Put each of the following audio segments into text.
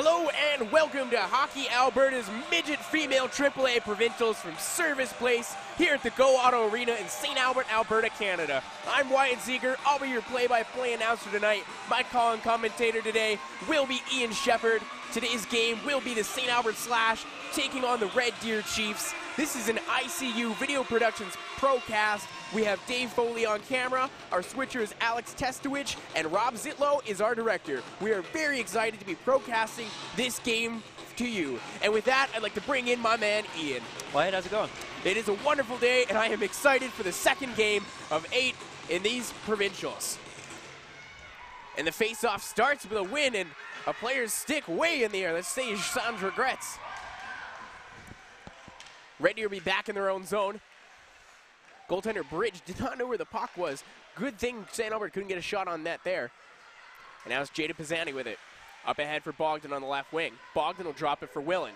Hello and welcome to Hockey Alberta's Midget Female AAA Provincials from Servus Place here at the Go Auto Arena in St. Albert, Alberta, Canada. I'm Wyatt Ziegler. I'll be your play-by-play announcer tonight. My call and commentator today will be Ian Shepard. Today's game will be the St. Albert Slash taking on the Red Deer Chiefs. This is an ICU Video Productions Procast. We have Dave Foley on camera, our switcher is Alex Testowich, and Rob Zitlow is our director. We are very excited to be procasting this game to you. And with that, I'd like to bring in my man, Ian. Wyatt, how's it going? It is a wonderful day, and I am excited for the second game of 8 in these provincials. And the face-off starts with a win, and a player's stick way in the air. Let's say sans regrets. Red Deer will be back in their own zone. Goaltender Bridge did not know where the puck was. Good thing St. Albert couldn't get a shot on net there. And now it's Jada Pisani with it. Up ahead for Bogdan on the left wing. Bogdan will drop it for Willen.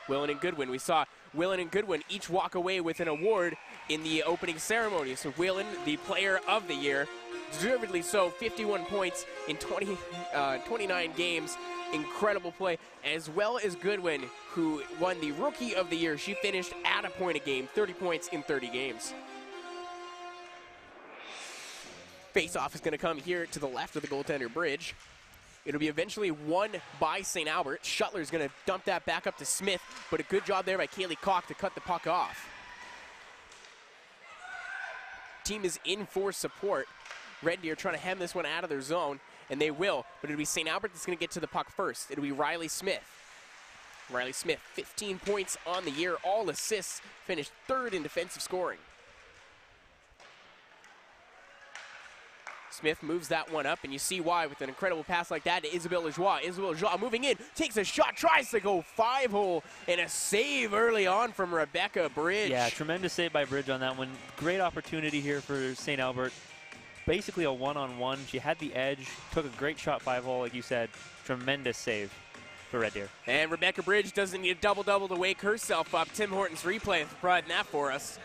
Willen and Goodwin. We saw Willen and Goodwin each walk away with an award in the opening ceremony. So Willen, the player of the year, deservedly so, 51 points in 29 games. Incredible play, as well as Goodwin, who won the Rookie of the Year. She finished at a point a game, 30 points in 30 games. Face-off is going to come here to the left of the goaltender Bridge. It'll be eventually won by St. Albert. Shuttler's going to dump that back up to Smith, but a good job there by Kaylee Koch to cut the puck off. Team is in for support. Red Deer trying to hem this one out of their zone, and they will, but it'll be St. Albert that's going to get to the puck first. It'll be Riley Smith. Riley Smith, 15 points on the year, all assists, finished third in defensive scoring. Smith moves that one up, and you see why with an incredible pass like that to Isabelle Lajoie. Isabelle Lajoie moving in, takes a shot, tries to go 5-hole, and a save early on from Rebecca Bridge. Yeah, tremendous save by Bridge on that one. Great opportunity here for St. Albert. Basically a one-on-one. She had the edge, took a great shot 5-hole, like you said. Tremendous save for Red Deer. And Rebecca Bridge doesn't need a double-double to wake herself up. Tim Horton's replay is providing that for us.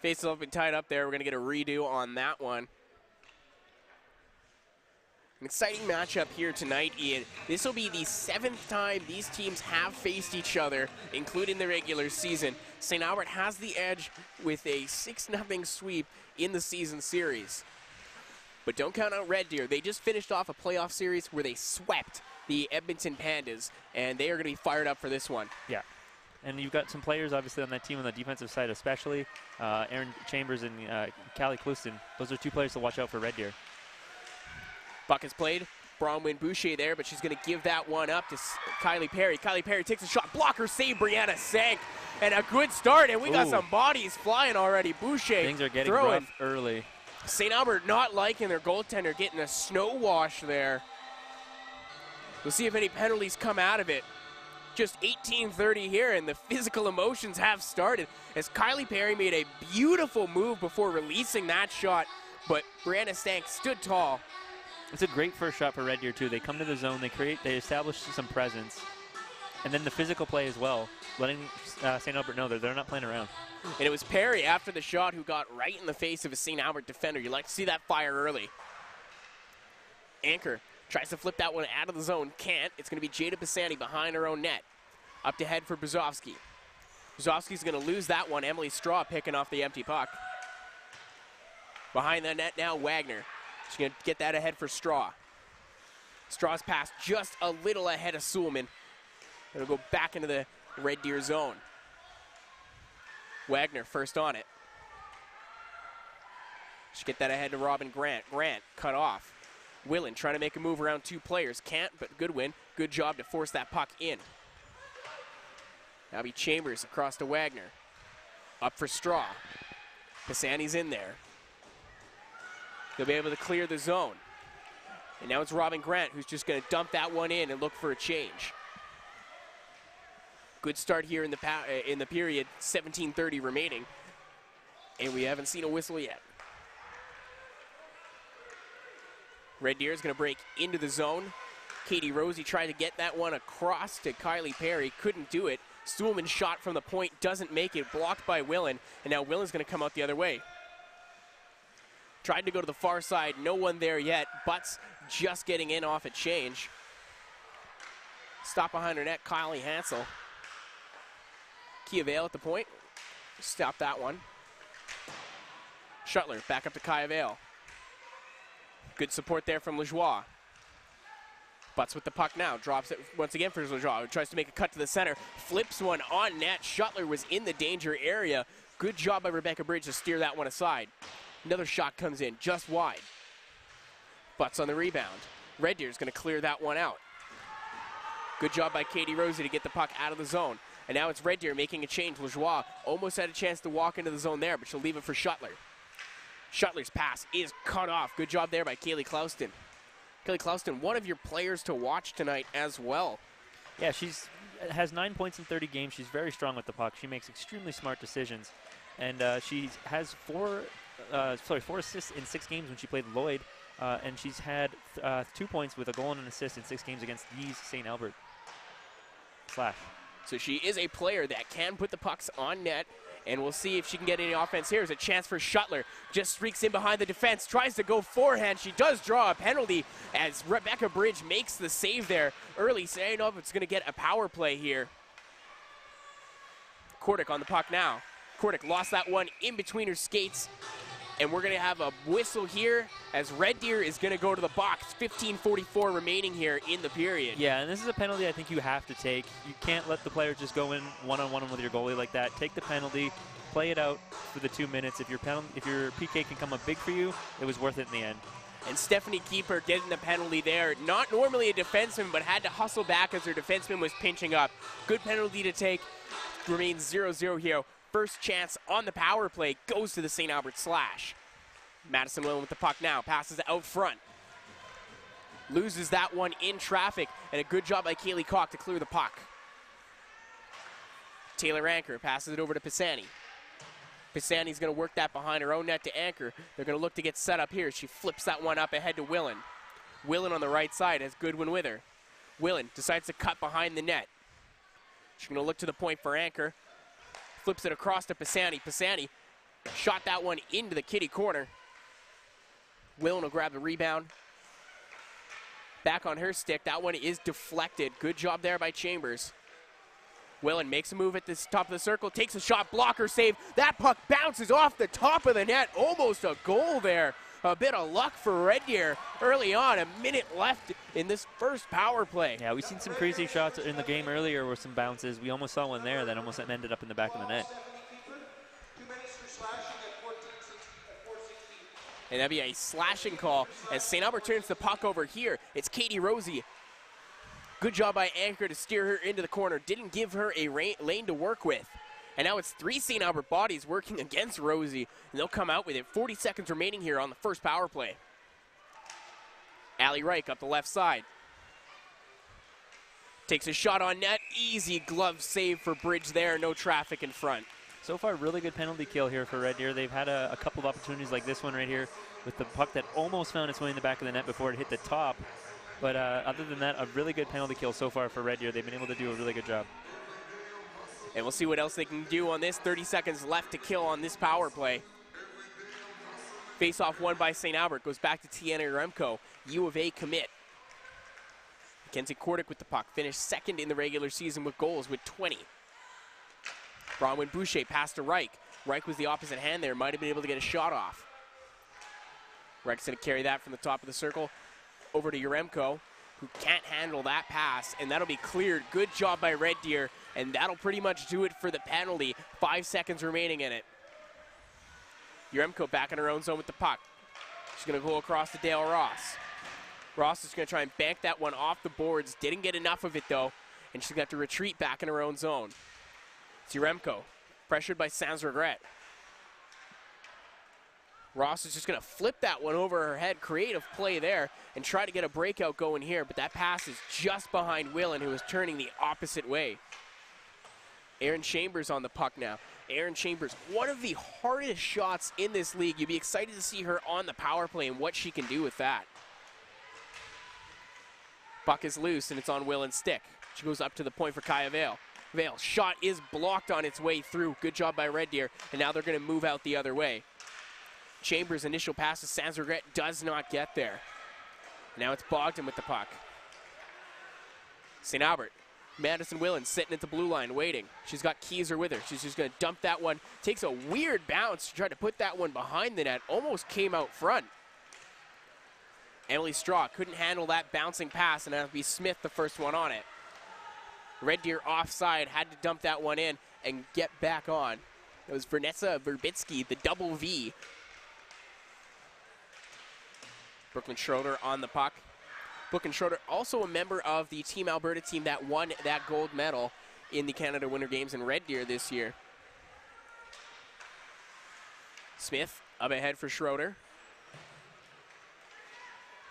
Faces have been tied up there. We're going to get a redo on that one. An exciting matchup here tonight, Ian. This will be the 7th time these teams have faced each other, including the regular season. St. Albert has the edge with a 6-0 sweep in the season series. But don't count out Red Deer. They just finished off a playoff series where they swept the Edmonton Pandas, and they are going to be fired up for this one. Yeah. And you've got some players, obviously, on that team on the defensive side especially. Aaron Chambers and Callie Clouston. Those are 2 players to watch out for Red Deer. Buck has played. Bronwyn Boucher there, but she's going to give that one up to Kylie Perry. Kylie Perry takes a shot. Blocker save. Brianna Sank. And a good start, and we got some bodies flying already. Boucher things are getting throwing rough early. St. Albert not liking their goaltender getting a snow wash there. We'll see if any penalties come out of it. Just 18:30 here, and the physical emotions have started as Kylie Perry made a beautiful move before releasing that shot, but Brianna Stank stood tall. It's a great first shot for Red Deer, too. They come to the zone, they establish some presence, and then the physical play as well, letting St. Albert know that they're not playing around. And it was Perry after the shot who got right in the face of a St. Albert defender. You like to see that fire early. Anchor tries to flip that one out of the zone. Can't. It's going to be Jada Pisani behind her own net. Up to head for Brzozowski. Brzozowski's going to lose that one. Emily Straw picking off the empty puck. Behind the net now, Wagner. She's going to get that ahead for Straw. Straw's pass just a little ahead of Suleman. It'll go back into the Red Deer zone. Wagner first on it. She'll get that ahead to Robin Grant. Grant cut off. Willen trying to make a move around 2 players. Can't, but Goodwin. Good job to force that puck in. Now be Chambers across to Wagner. Up for Straw. Pisani's in there. They'll be able to clear the zone. And now it's Robin Grant who's just going to dump that one in and look for a change. Good start here in the period, 17:30 remaining. And we haven't seen a whistle yet. Red Deer is going to break into the zone. Katie Rosie tried to get that one across to Kylie Perry, couldn't do it. Stuhlman shot from the point, doesn't make it, blocked by Willen, and now Willen's going to come out the other way. Tried to go to the far side, no one there yet. Butts just getting in off a change. Stop behind her net, Kylie Hansel. Kia Vale at the point. Stop that one. Shuttler back up to Kaya Vale. Good support there from Lajoie. Butts with the puck now. Drops it once again for Lajoie. Tries to make a cut to the center. Flips one on net. Shuttler was in the danger area. Good job by Rebecca Bridge to steer that one aside. Another shot comes in just wide. Butts on the rebound. Red Deer's going to clear that one out. Good job by Katie Rosie to get the puck out of the zone. And now it's Red Deer making a change. Lajoie almost had a chance to walk into the zone there, but she'll leave it for Shuttler. Shuttler's pass is cut off. Good job there by Kaylee Clouston. Kaylee Clouston, one of your players to watch tonight as well. Yeah, has 9 points in 30 games. She's very strong with the puck. She makes extremely smart decisions. And she has four assists in 6 games when she played Lloyd. And she's had 2 points with a goal and an assist in 6 games against Yves St. Albert. Slash. So she is a player that can put the pucks on net, and we'll see if she can get any offense. Here's a chance for Shuttler. Just streaks in behind the defense, tries to go forehand. She does draw a penalty as Rebecca Bridge makes the save there early. So I don't know if it's going to get a power play here. Kordick on the puck now. Kordick lost that one in between her skates. And we're going to have a whistle here as Red Deer is going to go to the box. 15:44 remaining here in the period. Yeah, and this is a penalty I think you have to take. You can't let the player just go in one-on-one with your goalie like that. Take the penalty, play it out for the 2 minutes. If your PK can come up big for you, it was worth it in the end. And Stephanie Keeper getting the penalty there. Not normally a defenseman, but had to hustle back as her defenseman was pinching up. Good penalty to take. Remains 0-0 here. First chance on the power play goes to the St. Albert Slash. Madison Willen with the puck now. Passes out front. Loses that one in traffic. And a good job by Kaylee Koch to clear the puck. Taylor Anchor passes it over to Pisani. Pisani's going to work that behind her own net to Anchor. They're going to look to get set up here. She flips that one up ahead to Willen. Willen on the right side has Goodwin with her. Willen decides to cut behind the net. She's going to look to the point for Anchor. Flips it across to Pisani. Pisani shot that one into the kitty corner. Willen will grab the rebound. Back on her stick. That one is deflected. Good job there by Chambers. Willen makes a move at the top of the circle. Takes a shot. Blocker save. That puck bounces off the top of the net. Almost a goal there. A bit of luck for Red Deer early on. A minute left in this first power play. Yeah, we've seen some crazy shots in the game earlier with some bounces. We almost saw one there that almost ended up in the back of the net. And that'd be a slashing call as St. Albert turns the puck over here. It's Katie Rosie. Good job by Anchor to steer her into the corner. Didn't give her a lane to work with. And now it's 3 St. Albert bodies working against Rosie. And they'll come out with it. 40 seconds remaining here on the first power play. Allie Reich up the left side. Takes a shot on net. Easy glove save for Bridge there. No traffic in front. So far, really good penalty kill here for Red Deer. They've had a couple of opportunities like this one right here with the puck that almost found its way in the back of the net before it hit the top. But other than that, a really good penalty kill so far for Red Deer. They've been able to do a really good job. And we'll see what else they can do on this. 30 seconds left to kill on this power play. Face-off won by St. Albert. Goes back to Tiana Yaremko. U of A commit. Mackenzie Kordick with the puck. Finished second in the regular season with goals with 20. Bronwyn Boucher passed to Reich. Reich was the opposite hand there. Might have been able to get a shot off. Reich's going to carry that from the top of the circle over to Yaremko, who can't handle that pass, and that'll be cleared. Good job by Red Deer, and that'll pretty much do it for the penalty. 5 seconds remaining in it. Yaremko back in her own zone with the puck. She's going to go across to Dale Ross. Ross is going to try and bank that one off the boards. Didn't get enough of it, though, and she's going to have to retreat back in her own zone. It's Yaremko, pressured by Sans Regret. Ross is just going to flip that one over her head. Creative play there and try to get a breakout going here, but that pass is just behind Willen, who is turning the opposite way. Aaron Chambers on the puck now. Aaron Chambers, one of the hardest shots in this league. You'd be excited to see her on the power play and what she can do with that. Puck is loose, and it's on Willen's stick. She goes up to the point for Kaya Vale. Vale, shot is blocked on its way through. Good job by Red Deer, and now they're going to move out the other way. Chambers' initial pass to Sans Regret does not get there. Now it's Bogdan with the puck. St. Albert Madison Willen sitting at the blue line waiting. She's got Keyser with her. She's just going to dump that one. Takes a weird bounce to try to put that one behind the net. Almost came out front. Emily Straw couldn't handle that bouncing pass, and that'll be Smith the first one on it. Red Deer offside, had to dump that one in and get back on. It was Vanessa Verbitsky, the double V. Brooklyn Schroeder on the puck. Brooklyn Schroeder, also a member of the Team Alberta team that won that gold medal in the Canada Winter Games in Red Deer this year. Smith up ahead for Schroeder.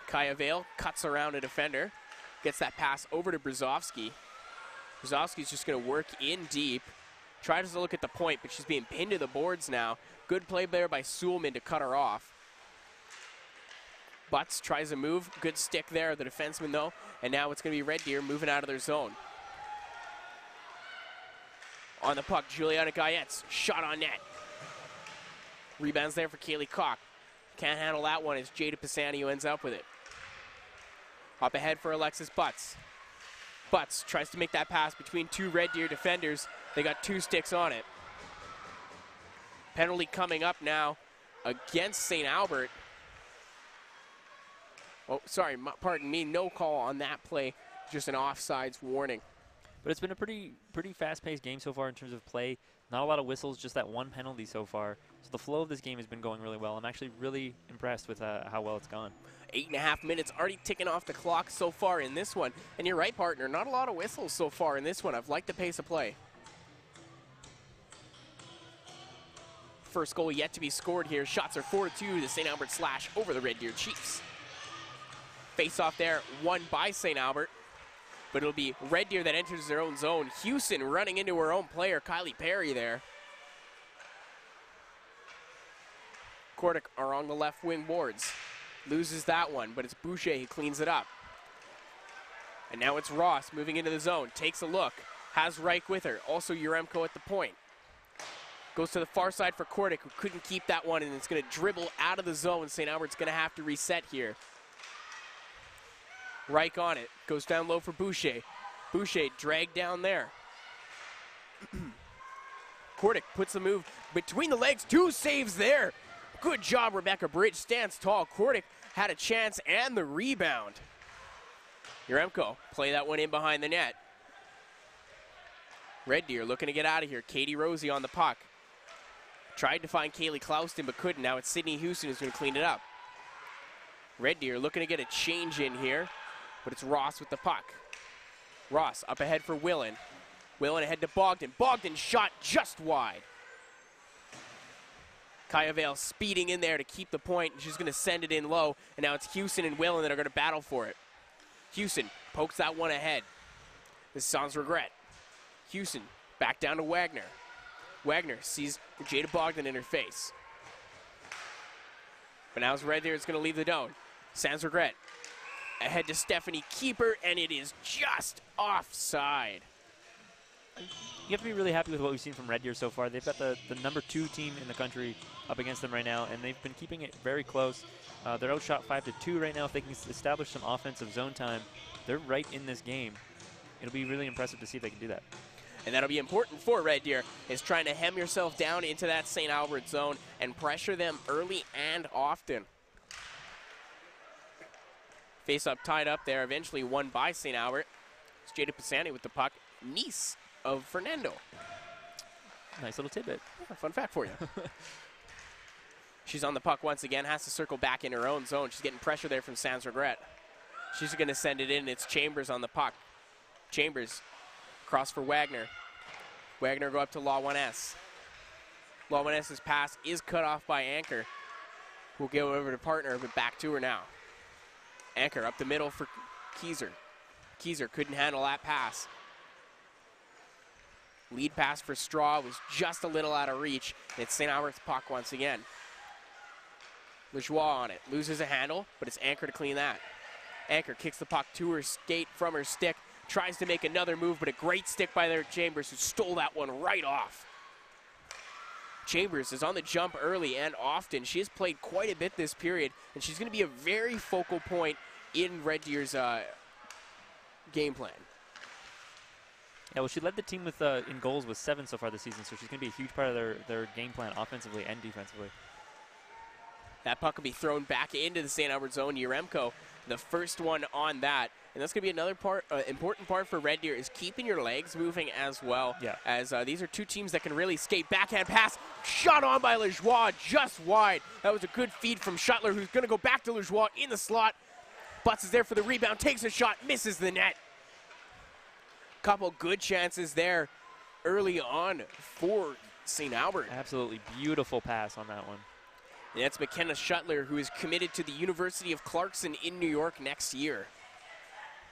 Kaya Vale cuts around a defender. Gets that pass over to Brzezowski. Brzezowski's just going to work in deep. Tries to look at the point, but she's being pinned to the boards now. Good play there by Suhlman to cut her off. Butts tries to move. Good stick there, the defenseman though. And now it's going to be Red Deer moving out of their zone. On the puck, Juliana Gayetz. Shot on net. Rebounds there for Kaylee Koch. Can't handle that one as Jada Pisani ends up with it. Up ahead for Alexis Butts. Butts tries to make that pass between two Red Deer defenders. They got two sticks on it. Penalty coming up now against St. Albert. Oh, sorry, pardon me, no call on that play. Just an offsides warning. But it's been a pretty fast-paced game so far in terms of play. Not a lot of whistles, just that one penalty so far. So the flow of this game has been going really well. I'm actually really impressed with how well it's gone. 8.5 minutes already ticking off the clock so far in this one. And you're right, partner, not a lot of whistles so far in this one. I've liked the pace of play. First goal yet to be scored here. Shots are 4-2 to St. Albert Slash over the Red Deer Chiefs. Face off there, won by St. Albert. But it'll be Red Deer that enters their own zone. Houston running into her own player, Kylie Perry there. Kordick are on the left wing boards. Loses that one, but it's Boucher who cleans it up. And now it's Ross moving into the zone. Takes a look. Has Reich with her. Also Uremko at the point. Goes to the far side for Kordick, who couldn't keep that one, and it's going to dribble out of the zone. St. Albert's going to have to reset here. Reich on it. Goes down low for Boucher. Boucher dragged down there. Kordick puts the move between the legs. Two saves there. Good job, Rebecca Bridge. Stands tall. Kordick had a chance and the rebound. Uremko play that one in behind the net. Red Deer looking to get out of here. Katie Rosie on the puck. Tried to find Kaylee Clouston but couldn't. Now it's Sydney Houston who's going to clean it up. Red Deer looking to get a change in here. But it's Ross with the puck. Ross up ahead for Willen. Willen ahead to Bogdan. Bogdan shot just wide. Kaya Vale speeding in there to keep the point. She's going to send it in low. And now it's Houston and Willen that are going to battle for it. Houston pokes that one ahead. This is sans regret. Houston back down to Wagner. Wagner sees Jada Bogdan in her face. But now it's Red Deer. It's going to leave the zone. Sans regret. Ahead to Stephanie Keeper, and it is just offside. You have to be really happy with what we've seen from Red Deer so far. They've got the number 2 team in the country up against them right now, and they've been keeping it very close. They're outshot 5-2 right now. If they can establish some offensive zone time, they're right in this game. It'll be really impressive to see if they can do that. And that'll be important for Red Deer, is trying to hem yourself down into that St. Albert zone and pressure them early and often. Face up tied up there, eventually won by St. Albert. It's Jada Pisani with the puck, niece of Fernando. Nice little tidbit. Yeah, fun fact for you. She's on the puck once again, has to circle back in her own zone. She's getting pressure there from Sans Regret. She's going to send it in. It's Chambers on the puck. Chambers cross for Wagner. Wagner go up to Law 1S. Law 1S's pass is cut off by Anchor. We'll go over to partner, but back to her now. Anchor up the middle for Keyser. Keyser couldn't handle that pass. Lead pass for Straw was just a little out of reach. It's St. Albert's puck once again. Lajoie on it. Loses a handle, but it's Anchor to clean that. Anchor kicks the puck to her skate from her stick. Tries to make another move, but a great stick by their Chambers, who stole that one right off. Chambers is on the jump early and often. She has played quite a bit this period, and she's going to be a very focal point in Red Deer's game plan. Yeah, well, she led the team with in goals with 7 so far this season, so she's going to be a huge part of their game plan offensively and defensively. That puck will be thrown back into the St. Albert zone. Yaremko, the first one on that. And that's going to be another part, important part for Red Deer is keeping your legs moving as well. Yeah. As these are two teams that can really skate. Backhand pass, shot on by Lajoie, just wide. That was a good feed from Shuttler, who's going to go back to Lajoie in the slot. Butts is there for the rebound, takes a shot, misses the net. Couple good chances there early on for St. Albert. Absolutely beautiful pass on that one. And that's McKenna Shuttler, who is committed to the University of Clarkson in New York next year.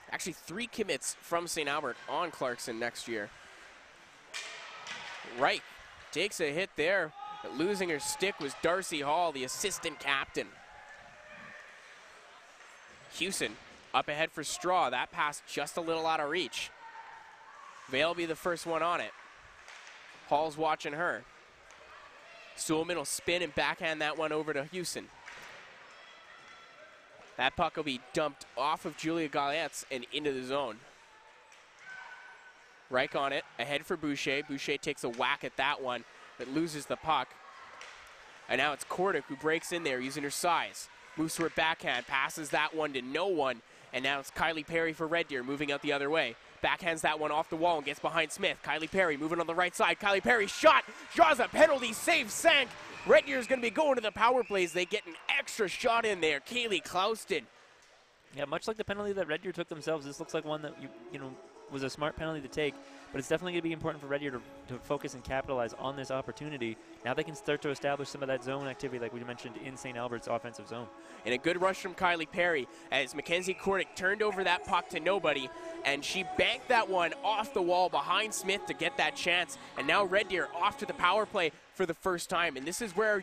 Actually, 3 commits from St. Albert on Clarkson next year. Reich takes a hit there. But losing her stick was Darcy Hall, the assistant captain. Hewson up ahead for Straw. That pass just a little out of reach. Vale will be the first one on it. Hall's watching her. Suleman will spin and backhand that one over to Hewson. That puck will be dumped off of Julia Galletz and into the zone. Reich on it, ahead for Boucher. Boucher takes a whack at that one, but loses the puck. And now it's Kordick who breaks in there using her size. Moves to her backhand, passes that one to no one. And now it's Kylie Perry for Red Deer, moving out the other way. Backhands that one off the wall and gets behind Smith. Kylie Perry moving on the right side. Kylie Perry shot, draws a penalty, save, sank. Red Deer is going to be going to the power plays. They get an extra shot in there. Kaylee Clouston. Yeah, much like the penalty that Red Deer took themselves, this looks like one that you know was a smart penalty to take. But it's definitely going to be important for Red Deer to focus and capitalize on this opportunity. Now they can start to establish some of that zone activity like we mentioned in St. Albert's offensive zone. And a good rush from Kylie Perry as Mackenzie Kordick turned over that puck to nobody, and she banked that one off the wall behind Smith to get that chance. And now Red Deer off to the power play for the first time. And this is where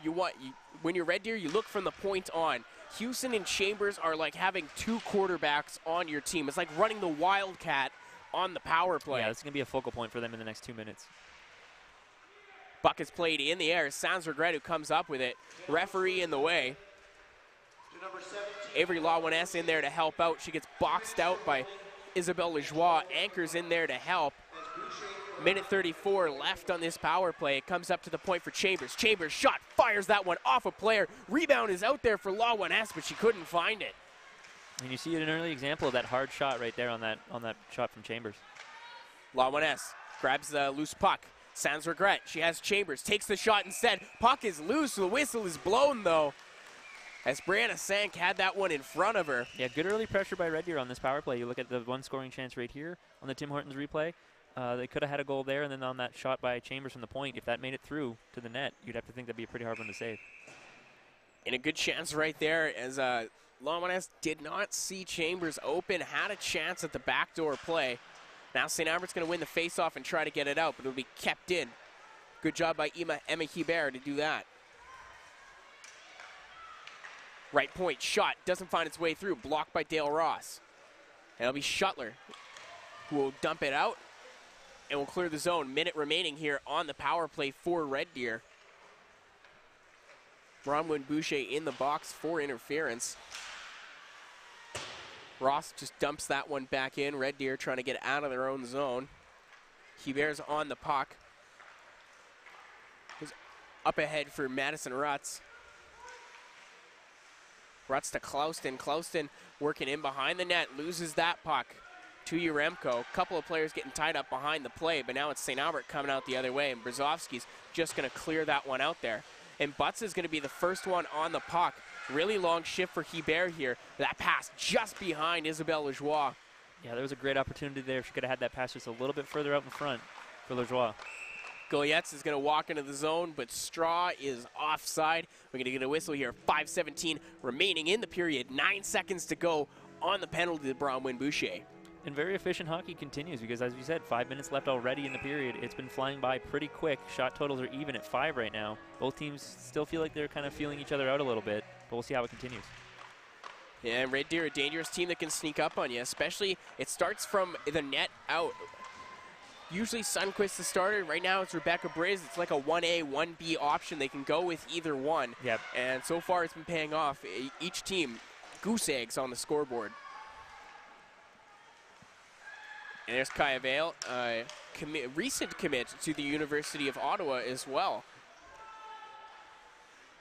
when you're Red Deer, you look from the point on. Hewson and Chambers are like having 2 quarterbacks on your team. It's like running the Wildcat on the power play. Yeah, this is going to be a focal point for them in the next 2 minutes. Buck is played in the air. Sans Regret who comes up with it. Referee in the way. Avery Lawaness in there to help out. She gets boxed out by Isabelle Lajoie. Anchors in there to help. Minute 34 left on this power play. It comes up to the point for Chambers. Chambers shot, fires that one off a player. Rebound is out there for Lawaness, but she couldn't find it. And you see an early example of that hard shot right there on that shot from Chambers. Lawaness grabs the loose puck. Sans Regret. She has Chambers. Takes the shot instead. Puck is loose. The whistle is blown, though, as Brianna Sank had that one in front of her. Yeah, good early pressure by Red Deer on this power play. You look at the one scoring chance right here on the Tim Hortons replay. They could have had a goal there, and then on that shot by Chambers from the point, if that made it through to the net, you'd have to think that'd be a pretty hard one to save. And a good chance right there as Lawaness did not see Chambers open, had a chance at the backdoor play. Now St. Albert's going to win the faceoff and try to get it out, but it'll be kept in. Good job by Emma Hebert to do that. Right point shot, doesn't find its way through, blocked by Dale Ross. And it'll be Shuttler who will dump it out and will clear the zone. Minute remaining here on the power play for Red Deer. Bronwyn Boucher in the box for interference. Ross just dumps that one back in. Red Deer trying to get out of their own zone. Hebert's on the puck. Goes up ahead for Madison Rutz. Rutz to Clouston. Clouston working in behind the net. Loses that puck to Yaremko. A couple of players getting tied up behind the play, but now it's St. Albert coming out the other way, and Brzozowski's just going to clear that one out there. And Butts is going to be the first one on the puck. Really long shift for Hebert here. That pass just behind Isabelle Lajoie. Yeah, there was a great opportunity there. She could have had that pass just a little bit further out in front for Lajoie. Golietz is going to walk into the zone, but Straw is offside. We're going to get a whistle here. 5:17 remaining in the period. 9 seconds to go on the penalty to Bronwyn Boucher. And very efficient hockey continues because, as you said, 5 minutes left already in the period. It's been flying by pretty quick. Shot totals are even at 5 right now. Both teams still feel like they're kind of feeling each other out a little bit, but we'll see how it continues. Yeah, and Red Deer, a dangerous team that can sneak up on you, especially it starts from the net out. Usually Sunquist the starter. Right now it's Rebecca Briz. It's like a 1A, 1B option. They can go with either one. Yep. And so far it's been paying off. Each team, goose eggs on the scoreboard. And there's Kaya Vale, recent commit to the University of Ottawa as well.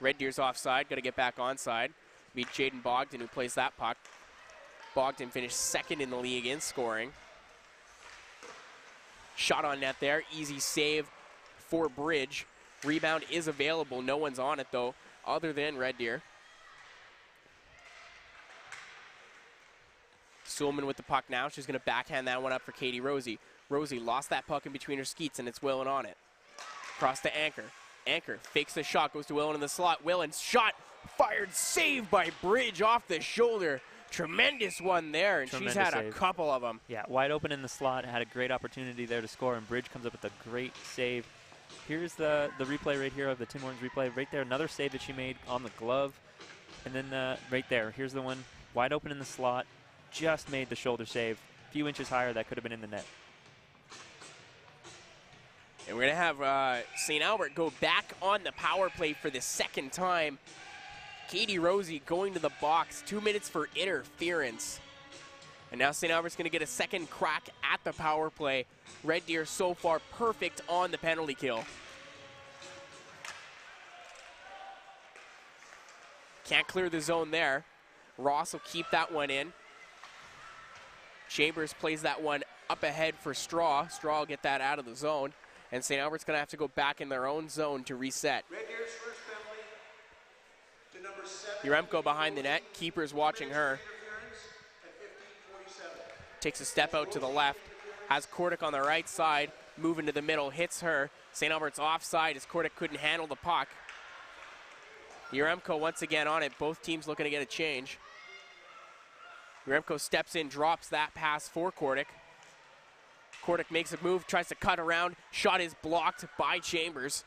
Red Deer's offside, got to get back onside. Meet Jaden Bogdan, who plays that puck. Bogdan finished second in the league in scoring. Shot on net there, easy save for Bridge. Rebound is available, no one's on it though, other than Red Deer. Sulman with the puck now. She's going to backhand that one up for Katie Rosie. Rosie lost that puck in between her skeets, and it's Willen on it. Across to Anchor. Anchor fakes the shot, goes to Willen in the slot. Willen's shot fired, saved by Bridge off the shoulder. Tremendous one there, and she's had a couple of them. Yeah, wide open in the slot, had a great opportunity there to score, and Bridge comes up with a great save. Here's the replay right here of the Tim Hortons replay. Right there, another save that she made on the glove. And then right there, here's the one wide open in the slot. Just made the shoulder save. A few inches higher, that could have been in the net. And we're going to have St. Albert go back on the power play for the second time. Katie Rosie going to the box, 2 minutes for interference. And now St. Albert's going to get a second crack at the power play. Red Deer so far perfect on the penalty kill. Can't clear the zone there. Ross will keep that one in. Chambers plays that one up ahead for Straw. Straw will get that out of the zone. And St. Albert's going to have to go back in their own zone to reset. Red Deer's first penalty to number 7. Uremko behind the net. Keeper's watching her. Takes a step out to the left. Has Kordick on the right side. Moving to the middle. Hits her. St. Albert's offside as Kordick couldn't handle the puck. Uremko once again on it. Both teams looking to get a change. Uremko steps in, drops that pass for Kordick. Kordick makes a move, tries to cut around. Shot is blocked by Chambers.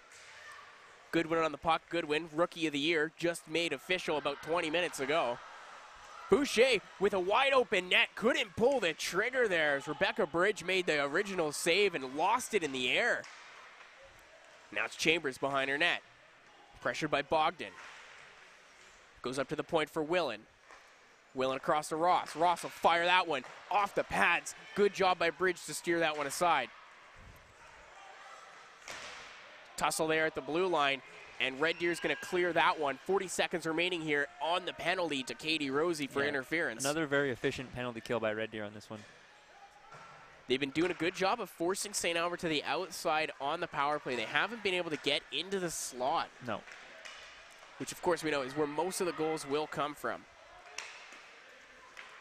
Goodwin on the puck. Goodwin, Rookie of the Year, just made official about 20 minutes ago. Boucher with a wide open net, couldn't pull the trigger there as Rebecca Bridge made the original save and lost it in the air. Now it's Chambers behind her net. Pressured by Bogdan. Goes up to the point for Willen. Willen across to Ross. Ross will fire that one off the pads. Good job by Bridge to steer that one aside. Tussle there at the blue line, and Red Deer's going to clear that one. 40 seconds remaining here on the penalty to Katie Rosie for interference. Another very efficient penalty kill by Red Deer on this one. They've been doing a good job of forcing St. Albert to the outside on the power play. They haven't been able to get into the slot. No. Which, of course, we know is where most of the goals will come from.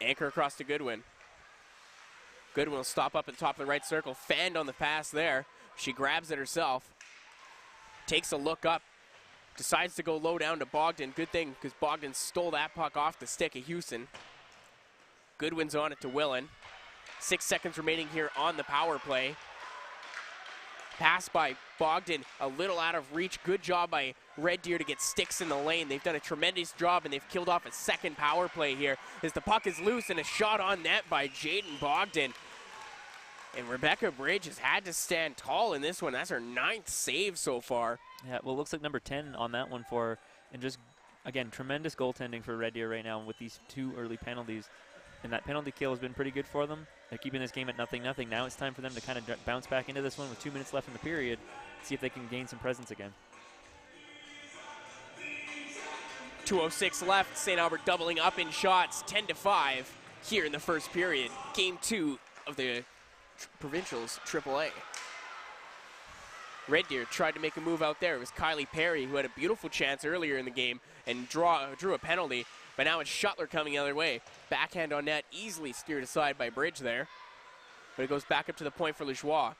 Anchor across to Goodwin. Goodwin will stop up at the top of the right circle. Fanned on the pass there. She grabs it herself. Takes a look up. Decides to go low down to Bogdan. Good thing because Bogdan stole that puck off the stick of Houston. Goodwin's on it to Willen. 6 seconds remaining here on the power play. Pass by Bogdan, a little out of reach. Good job by Red Deer to get sticks in the lane. They've done a tremendous job, and they've killed off a second power play here as the puck is loose and a shot on net by Jaden Bogdan. And Rebecca Bridge has had to stand tall in this one. That's her 9th save so far. Yeah, well, it looks like number 10 on that one for her. And just, again, tremendous goaltending for Red Deer right now with these 2 early penalties. And that penalty kill has been pretty good for them. They're keeping this game at 0-0. Now it's time for them to kind of bounce back into this one with 2 minutes left in the period, see if they can gain some presence again. 2:06 left. St. Albert doubling up in shots, 10-5 here in the first period. Game 2 of the Provincials AAA. Red Deer tried to make a move out there. It was Kylie Perry who had a beautiful chance earlier in the game and drew a penalty. But now it's Shuttler coming the other way. Backhand on net, easily steered aside by Bridge there. But it goes back up to the point for Lejoie.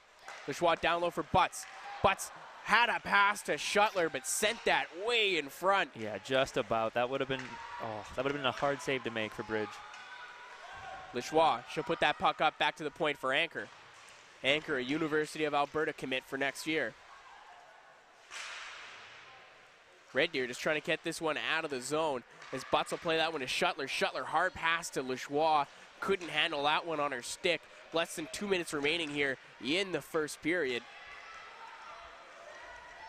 Lejoie down low for Butts. Butts had a pass to Shuttler, but sent that way in front. Yeah, just about. That would have been a hard save to make for Bridge. Lejoie, she'll put that puck up back to the point for Anchor. Anchor, a University of Alberta commit for next year. Red Deer just trying to get this one out of the zone as Butts will play that one to Shuttler. Shuttler, hard pass to Lejoie. Couldn't handle that one on her stick. Less than 2 minutes remaining here in the first period.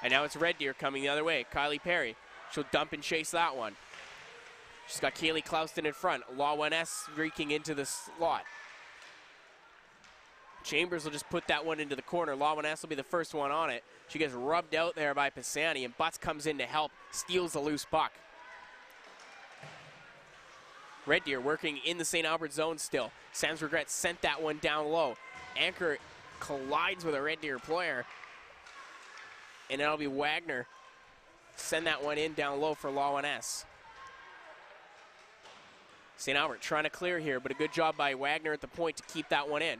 And now it's Red Deer coming the other way. Kylie Perry, she'll dump and chase that one. She's got Kaylee Clouston in front. Law 1S streaking into the slot. Chambers will just put that one into the corner. Lawaness will be the first one on it. She gets rubbed out there by Pisani, and Butts comes in to help, steals the loose puck. Red Deer working in the St. Albert zone still. Sans Regrets sent that one down low. Anchor collides with a Red Deer player, and that'll be Wagner. Send that one in down low for Lawaness. St. Albert trying to clear here, but a good job by Wagner at the point to keep that one in.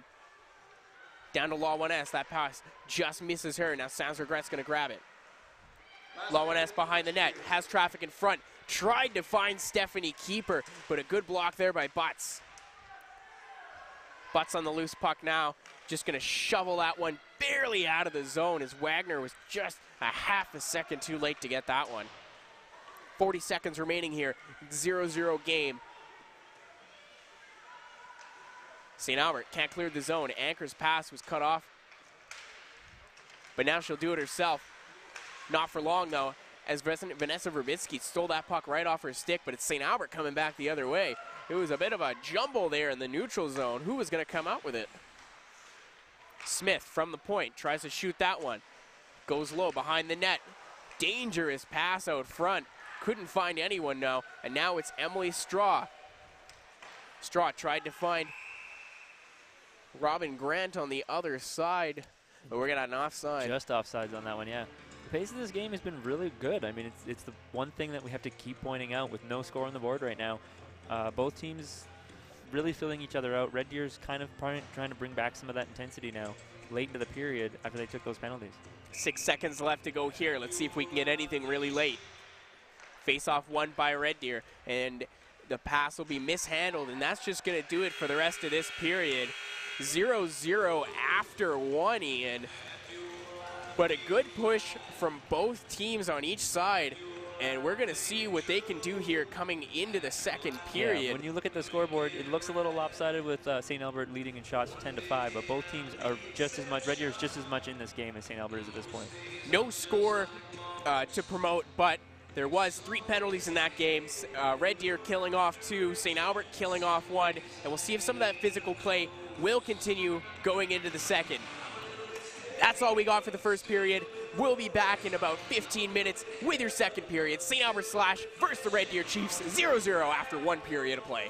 Down to Lawaness, that pass just misses her. Now Sans Regrets gonna grab it. Lawaness behind the net, has traffic in front. Tried to find Stephanie Keeper, but a good block there by Butts. Butts on the loose puck now, just gonna shovel that one barely out of the zone as Wagner was just a half a second too late to get that one. 40 seconds remaining here, 0-0 game. St. Albert can't clear the zone. Anchor's pass was cut off, but now she'll do it herself. Not for long though, as Vanessa Verbitsky stole that puck right off her stick, but it's St. Albert coming back the other way. It was a bit of a jumble there in the neutral zone. Who was gonna come out with it? Smith from the point, tries to shoot that one. Goes low behind the net. Dangerous pass out front. Couldn't find anyone now, and now it's Emily Straw. Straw tried to find Robin Grant on the other side, but we're gonna have an offside. Just offsides on that one, yeah. The pace of this game has been really good. I mean, it's the one thing that we have to keep pointing out with no score on the board right now. Both teams really filling each other out. Red Deer's kind of trying to bring back some of that intensity now, late into the period after they took those penalties. 6 seconds left to go here. Let's see if we can get anything really late. Face-off won by Red Deer, and the pass will be mishandled, and that's just gonna do it for the rest of this period. 0-0 after one, Ian. But a good push from both teams on each side, and we're going to see what they can do here coming into the second period. Yeah, when you look at the scoreboard, it looks a little lopsided with St. Albert leading in shots 10-5, but both teams are just as much, Red Deer is just as much in this game as St. Albert is at this point. No score to promote, but there was 3 penalties in that game. Red Deer killing off 2, St. Albert killing off 1, and we'll see if some of that physical play will continue going into the second. That's all we got for the first period. We'll be back in about 15 minutes with your second period. St. Albert Slash versus the Red Deer Chiefs, 0-0 after 1 period of play.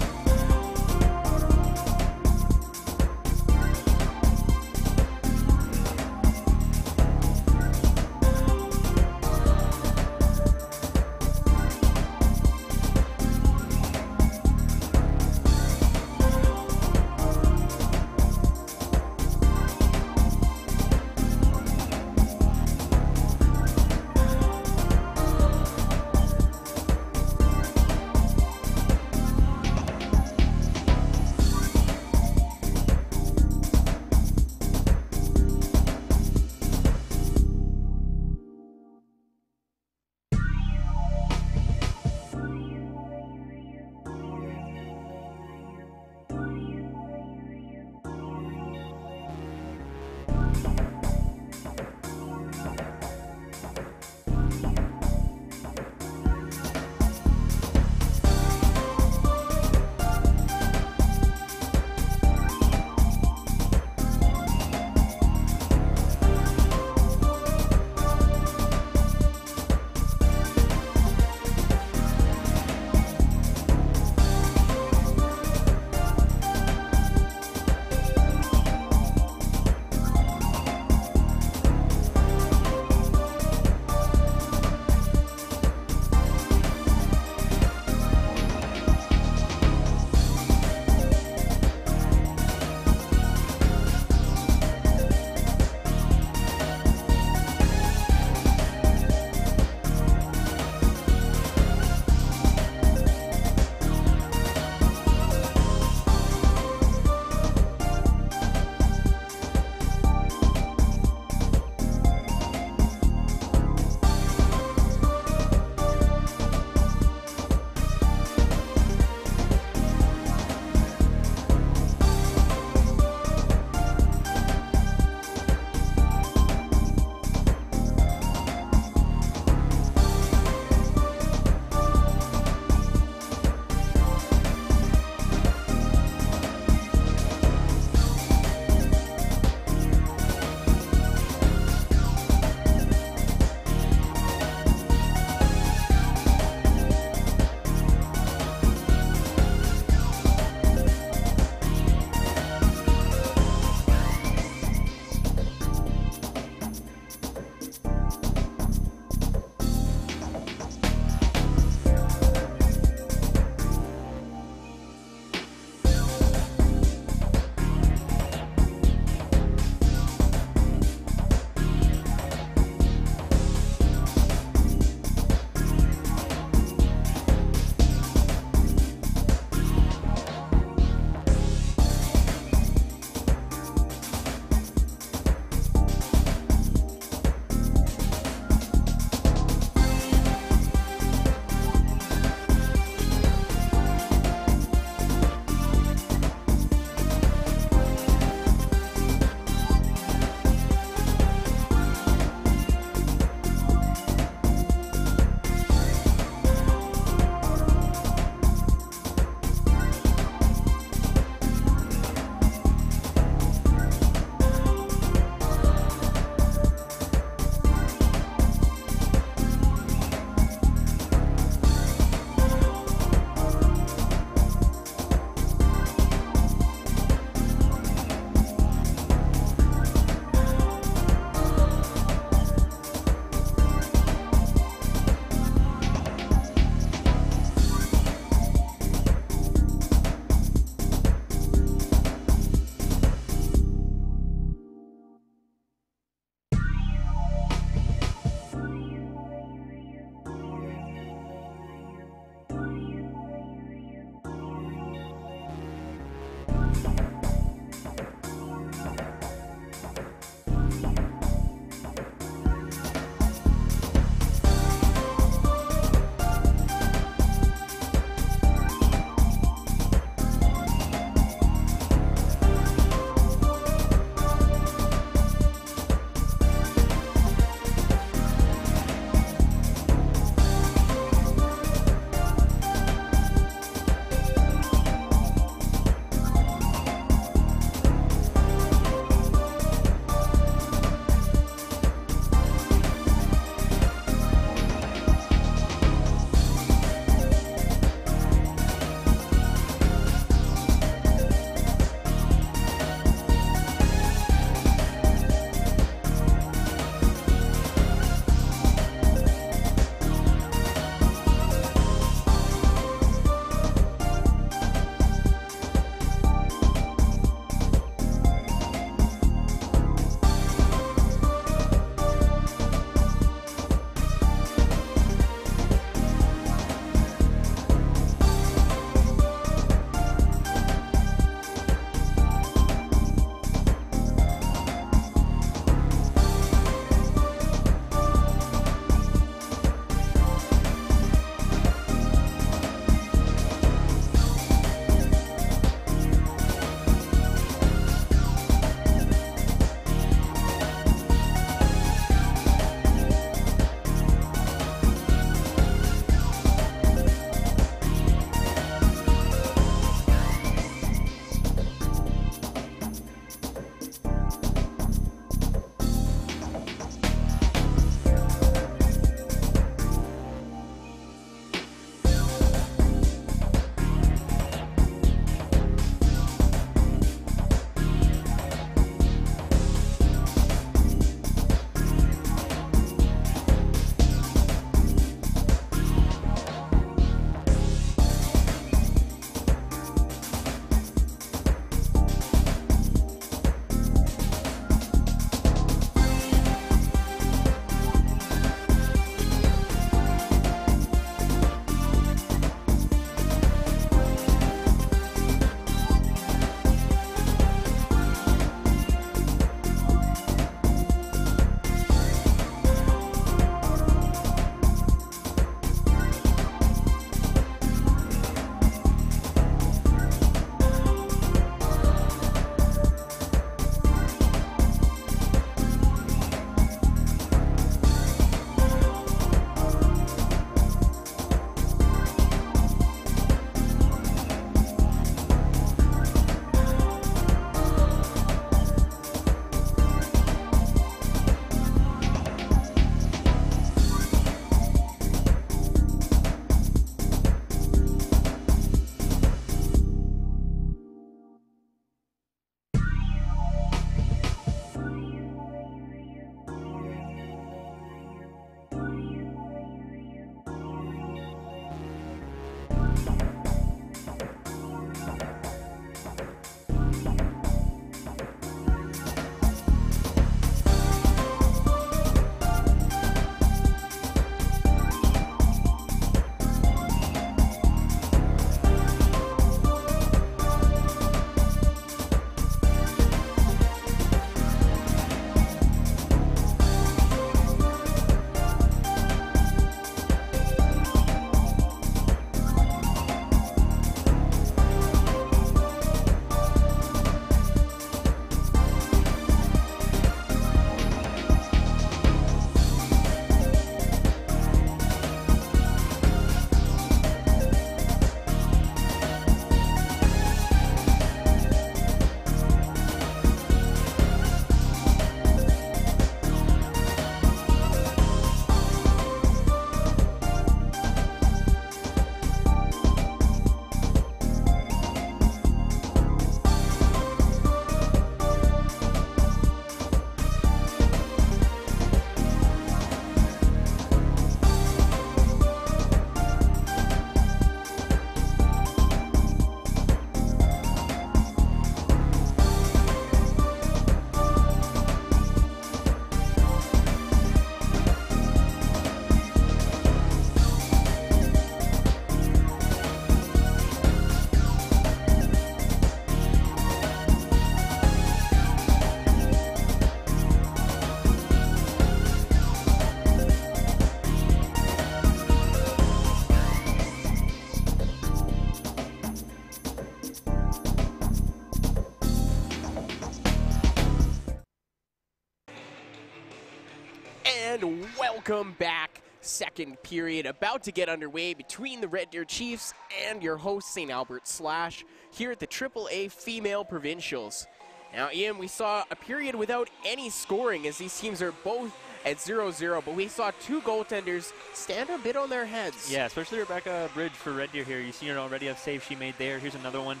Welcome back. Second period about to get underway between the Red Deer Chiefs and your host, St. Albert Slash, here at the AAA Female Provincials. Now, Ian, we saw a period without any scoring as these teams are both at 0-0, but we saw two goaltenders stand a bit on their heads. Yeah, especially Rebecca Bridge for Red Deer here. You see her already a save she made there. Here's another one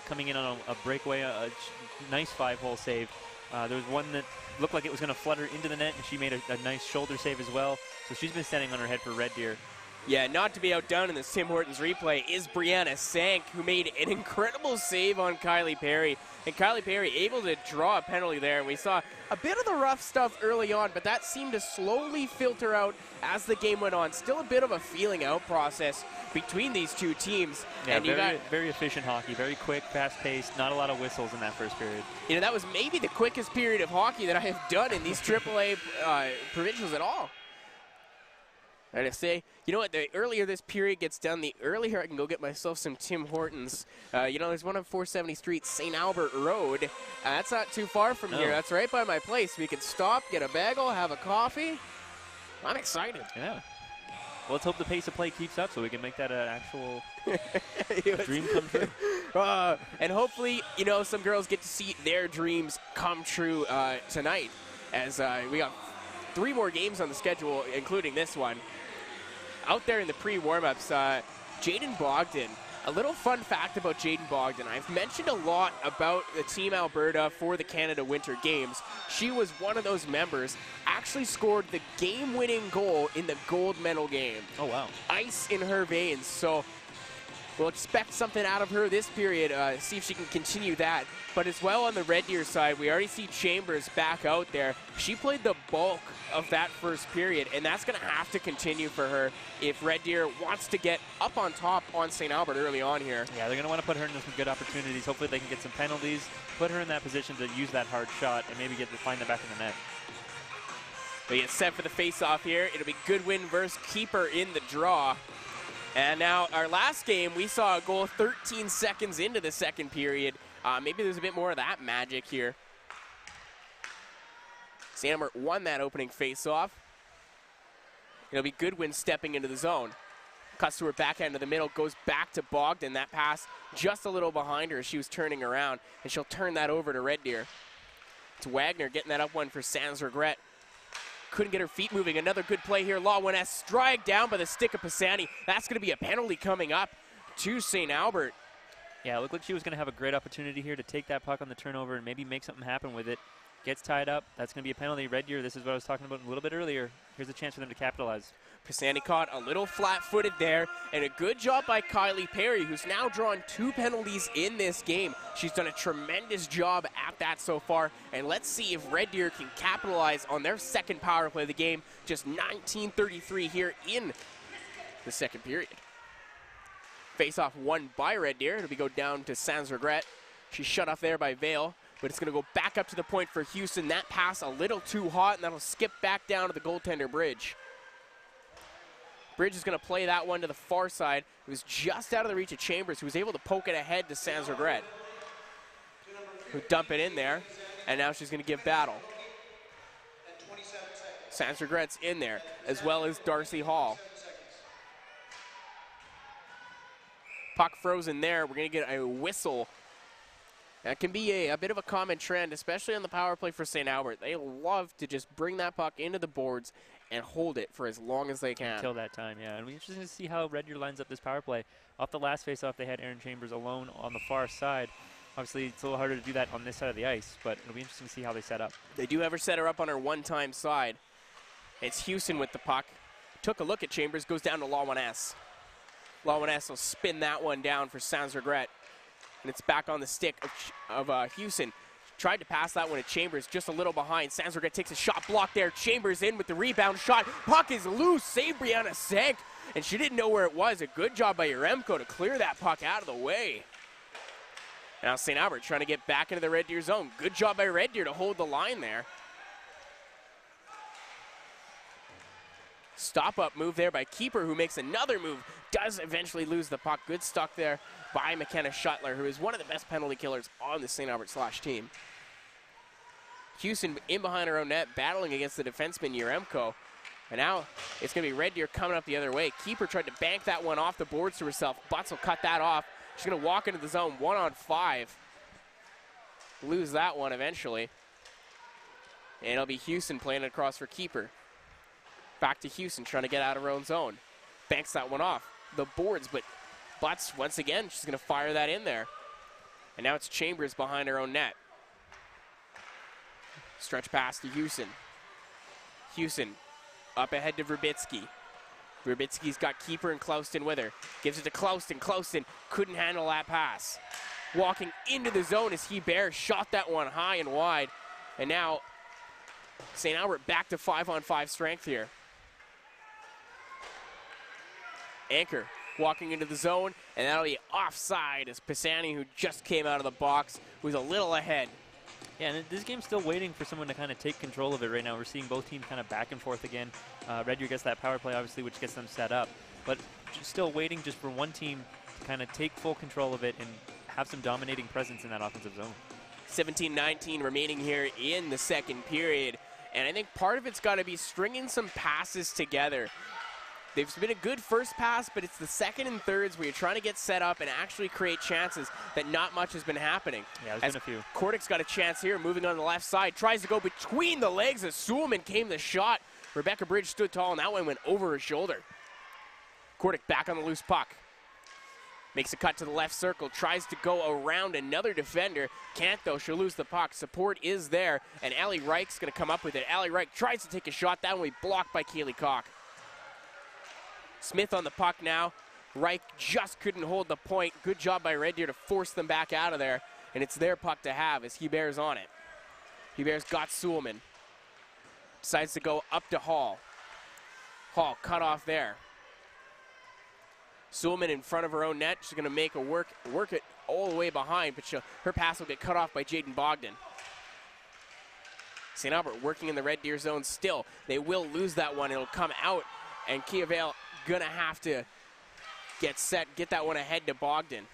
coming in on a breakaway, a nice 5-hole save. There was one that looked like it was going to flutter into the net, and she made a nice shoulder save as well. So she's been standing on her head for Red Deer. Yeah, not to be outdone in this Tim Hortons replay is Brianna Sank, who made an incredible save on Kylie Perry. And Kylie Perry able to draw a penalty there. And we saw a bit of the rough stuff early on, but that seemed to slowly filter out as the game went on. Still a bit of a feeling out process between these two teams. Yeah, and very efficient hockey, very quick, fast-paced, not a lot of whistles in that first period. You know, that was maybe the quickest period of hockey that I have done in these AAA provincials at all. I just say, you know what, the earlier this period gets done, the earlier I can go get myself some Tim Hortons. You know, there's one on 470 Street, St. Albert Road. That's not too far from here. That's right by my place. We can stop, get a bagel, have a coffee. I'm excited. Yeah. Well, let's hope the pace of play keeps up so we can make that an actual dream come true. And hopefully, you know, some girls get to see their dreams come true tonight, as we got 3 more games on the schedule, including this one. Out there in the pre-warm-ups, Jaden Bogdan. A little fun fact about Jaden Bogdan. I've mentioned a lot about the Team Alberta for the Canada Winter Games. She was one of those members, actually scored the game-winning goal in the gold medal game. Oh, wow. Ice in her veins. So we'll expect something out of her this period, see if she can continue that. But as well on the Red Deer side, we already see Chambers back out there. She played the bulk of that first period, and that's going to have to continue for her if Red Deer wants to get up on top on St. Albert early on here. Yeah, they're going to want to put her into some good opportunities. Hopefully they can get some penalties, put her in that position to use that hard shot, and maybe find the back of the net. We get set for the face-off here. It'll be Goodwin versus Keeper in the draw. And now our last game, we saw a goal 13 seconds into the second period. Maybe there's a bit more of that magic here. St. Albert won that opening face-off. It'll be Goodwin stepping into the zone. Cuts to her backhand to the middle, goes back to Bogdan. That pass just a little behind her as she was turning around, and she'll turn that over to Red Deer. It's Wagner getting that up one for Sans Regret. Couldn't get her feet moving. Another good play here. Law 1S strike down by the stick of Pisani. That's going to be a penalty coming up to St. Albert. Yeah, it looked like she was going to have a great opportunity here to take that puck on the turnover and maybe make something happen with it. Gets tied up. That's going to be a penalty. Red Deer, this is what I was talking about a little bit earlier. Here's a chance for them to capitalize. Pisani caught a little flat-footed there, and a good job by Kylie Perry, who's now drawn 2 penalties in this game. She's done a tremendous job at that so far, and let's see if Red Deer can capitalize on their second power play of the game. Just 19:33 here in the second period. Face-off won by Red Deer. It'll be go down to Sans Regret. She's shut off there by Vale, but it's going to go back up to the point for Houston. That pass a little too hot, and that'll skip back down to the goaltender, Bridge. Bridge is going to play that one to the far side. It was just out of the reach of Chambers, who was able to poke it ahead to Sans Regret, who dump it in there, and now she's going to give battle. Sans Regret's in there, as well as Darcy Hall. Puck frozen there. We're going to get a whistle. That can be a bit of a common trend, especially on the power play for St. Albert. They love to just bring that puck into the boards and hold it for as long as they can. Until that time, yeah. And it'll be interesting to see how Red Deer lines up this power play. Off the last faceoff, they had Aaron Chambers alone on the far side. Obviously, it's a little harder to do that on this side of the ice, but it'll be interesting to see how they set up. They do have her set her up on her one-time side. It's Houston with the puck. Took a look at Chambers, goes down to Law 1S. Law 1S will spin that one down for Sans Regret. And it's back on the stick of Houston. Tried to pass that one to Chambers, just a little behind. Sans Regret takes a shot block there. Chambers in with the rebound shot. Puck is loose. Save Brianna Sank. And she didn't know where it was. A good job by Yaremko to clear that puck out of the way. Now St. Albert trying to get back into the Red Deer zone. Good job by Red Deer to hold the line there. Stop-up move there by Keeper, who makes another move. Does eventually lose the puck. Good stuck there by McKenna Shuttler, who is one of the best penalty killers on the St. Albert Slash team. Houston in behind her own net, battling against the defenseman Yaremko. And now it's going to be Red Deer coming up the other way. Keeper tried to bank that one off the boards to herself. Butts will cut that off. She's going to walk into the zone 1-on-5. Lose that one eventually. And it'll be Houston playing it across for Keeper. Back to Houston trying to get out of her own zone. Banks that one off the boards, but Butts, once again, she's going to fire that in there. And now it's Chambers behind her own net. Stretch pass to Houston. Houston up ahead to Verbitsky. Verbitsky's got Keeper and Clouston with her. Gives it to Clouston. Clouston couldn't handle that pass. Walking into the zone as Hebert shot that one high and wide. And now St. Albert back to 5-on-5 strength here. Anchor walking into the zone, and that'll be offside as Pisani, who just came out of the box, was a little ahead. Yeah, and this game's still waiting for someone to kind of take control of it right now. We're seeing both teams kind of back and forth again. Red Deer gets that power play, obviously, which gets them set up. But still waiting just for one team to kind of take full control of it and have some dominating presence in that offensive zone. 17-19 remaining here in the second period. And I think part of it's got to be stringing some passes together. There's been a good first pass, but it's the second and thirds where you're trying to get set up and actually create chances that not much has been happening. Yeah, there's been a few. Kordick's got a chance here, moving on the left side. Tries to go between the legs as Suleman came the shot. Rebecca Bridge stood tall, and that one went over her shoulder. Kordick back on the loose puck. Makes a cut to the left circle. Tries to go around another defender. Can't, though. She'll lose the puck. Support is there, and Allie Reich's going to come up with it. Allie Reich tries to take a shot. That one will be blocked by Kaylee Koch. Smith on the puck now. Reich just couldn't hold the point. Good job by Red Deer to force them back out of there. And it's their puck to have as Hebert's on it. Hebert's got Suleman. Decides to go up to Hall. Hall cut off there. Suleman in front of her own net. She's going to make a work it all the way behind, but her pass will get cut off by Jaden Bogdan. St. Albert working in the Red Deer zone still. They will lose that one. It'll come out, and Kiavale gonna have to get set, get that one ahead to Bogdan.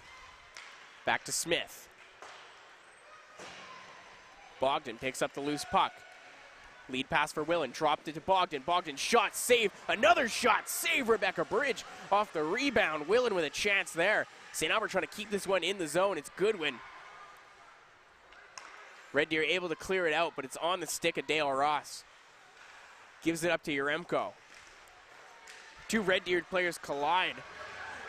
Back to Smith. Bogdan picks up the loose puck. Lead pass for Willen, dropped it to Bogdan. Bogdan shot, save, another shot, save Rebecca Bridge off the rebound. Willen with a chance there. St. Albert trying to keep this one in the zone. It's Goodwin. Red Deer able to clear it out, but it's on the stick of Dale Ross. Gives it up to Yaremko. Two Red Deer players collide.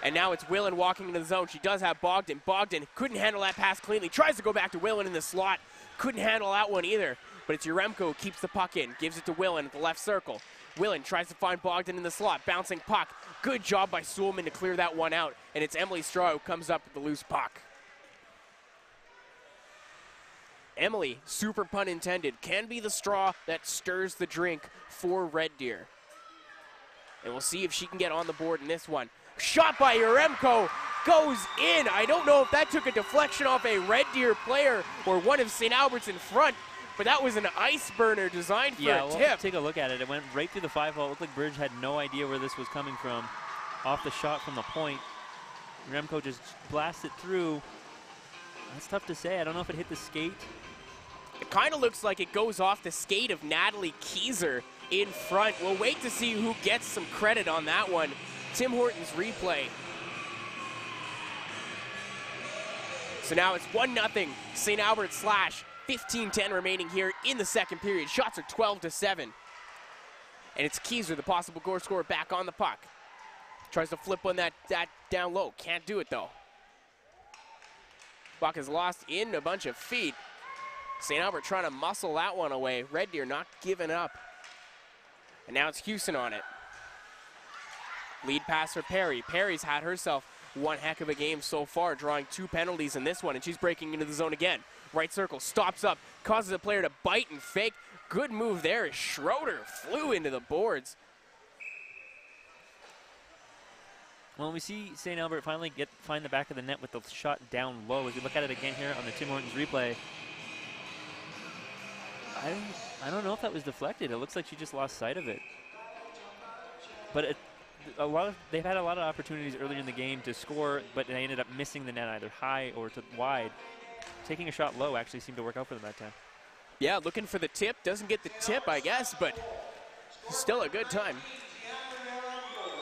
And now it's Willen walking into the zone. She does have Bogdan. Bogdan couldn't handle that pass cleanly. Tries to go back to Willen in the slot. Couldn't handle that one either. But it's Yaremko who keeps the puck in. Gives it to Willen at the left circle. Willen tries to find Bogdan in the slot. Bouncing puck. Good job by Suleman to clear that one out. And it's Emily Straw who comes up with the loose puck. Emily, super pun intended, can be the straw that stirs the drink for Red Deer. And we'll see if she can get on the board in this one. Shot by Yaremko goes in. I don't know if that took a deflection off a Red Deer player or one of St. Albert's in front, but that was an ice burner designed for a tip. Take a look at it. It went right through the 5-hole. It looked like Bridge had no idea where this was coming from. Off the shot from the point. Yaremko just blasted through. That's tough to say. I don't know if it hit the skate. It kind of looks like it goes off the skate of Natalie Kieser in front. We'll wait to see who gets some credit on that one. Tim Horton's replay. So now it's 1-0 St. Albert slash 15-10 remaining here in the second period. Shots are 12-7. And it's Kieser, the possible goal scorer, back on the puck. Tries to flip one that down low. Can't do it though. Puck is lost in a bunch of feet. St. Albert trying to muscle that one away. Red Deer not giving up. And now it's Houston on it. Lead pass for Perry. Perry's had herself one heck of a game so far, drawing 2 penalties in this one, and she's breaking into the zone again. Right circle, stops up, causes a player to bite and fake. Good move there as Schroeder flew into the boards. Well, we see St. Albert finally find the back of the net with the shot down low. As you look at it again here on the Tim Hortons replay, I don't know if that was deflected. It looks like she just lost sight of it. But they've had a lot of opportunities earlier in the game to score, but they ended up missing the net either high or to wide. Taking a shot low actually seemed to work out for them that time. Yeah, looking for the tip. Doesn't get the tip, I guess, but Still a good time.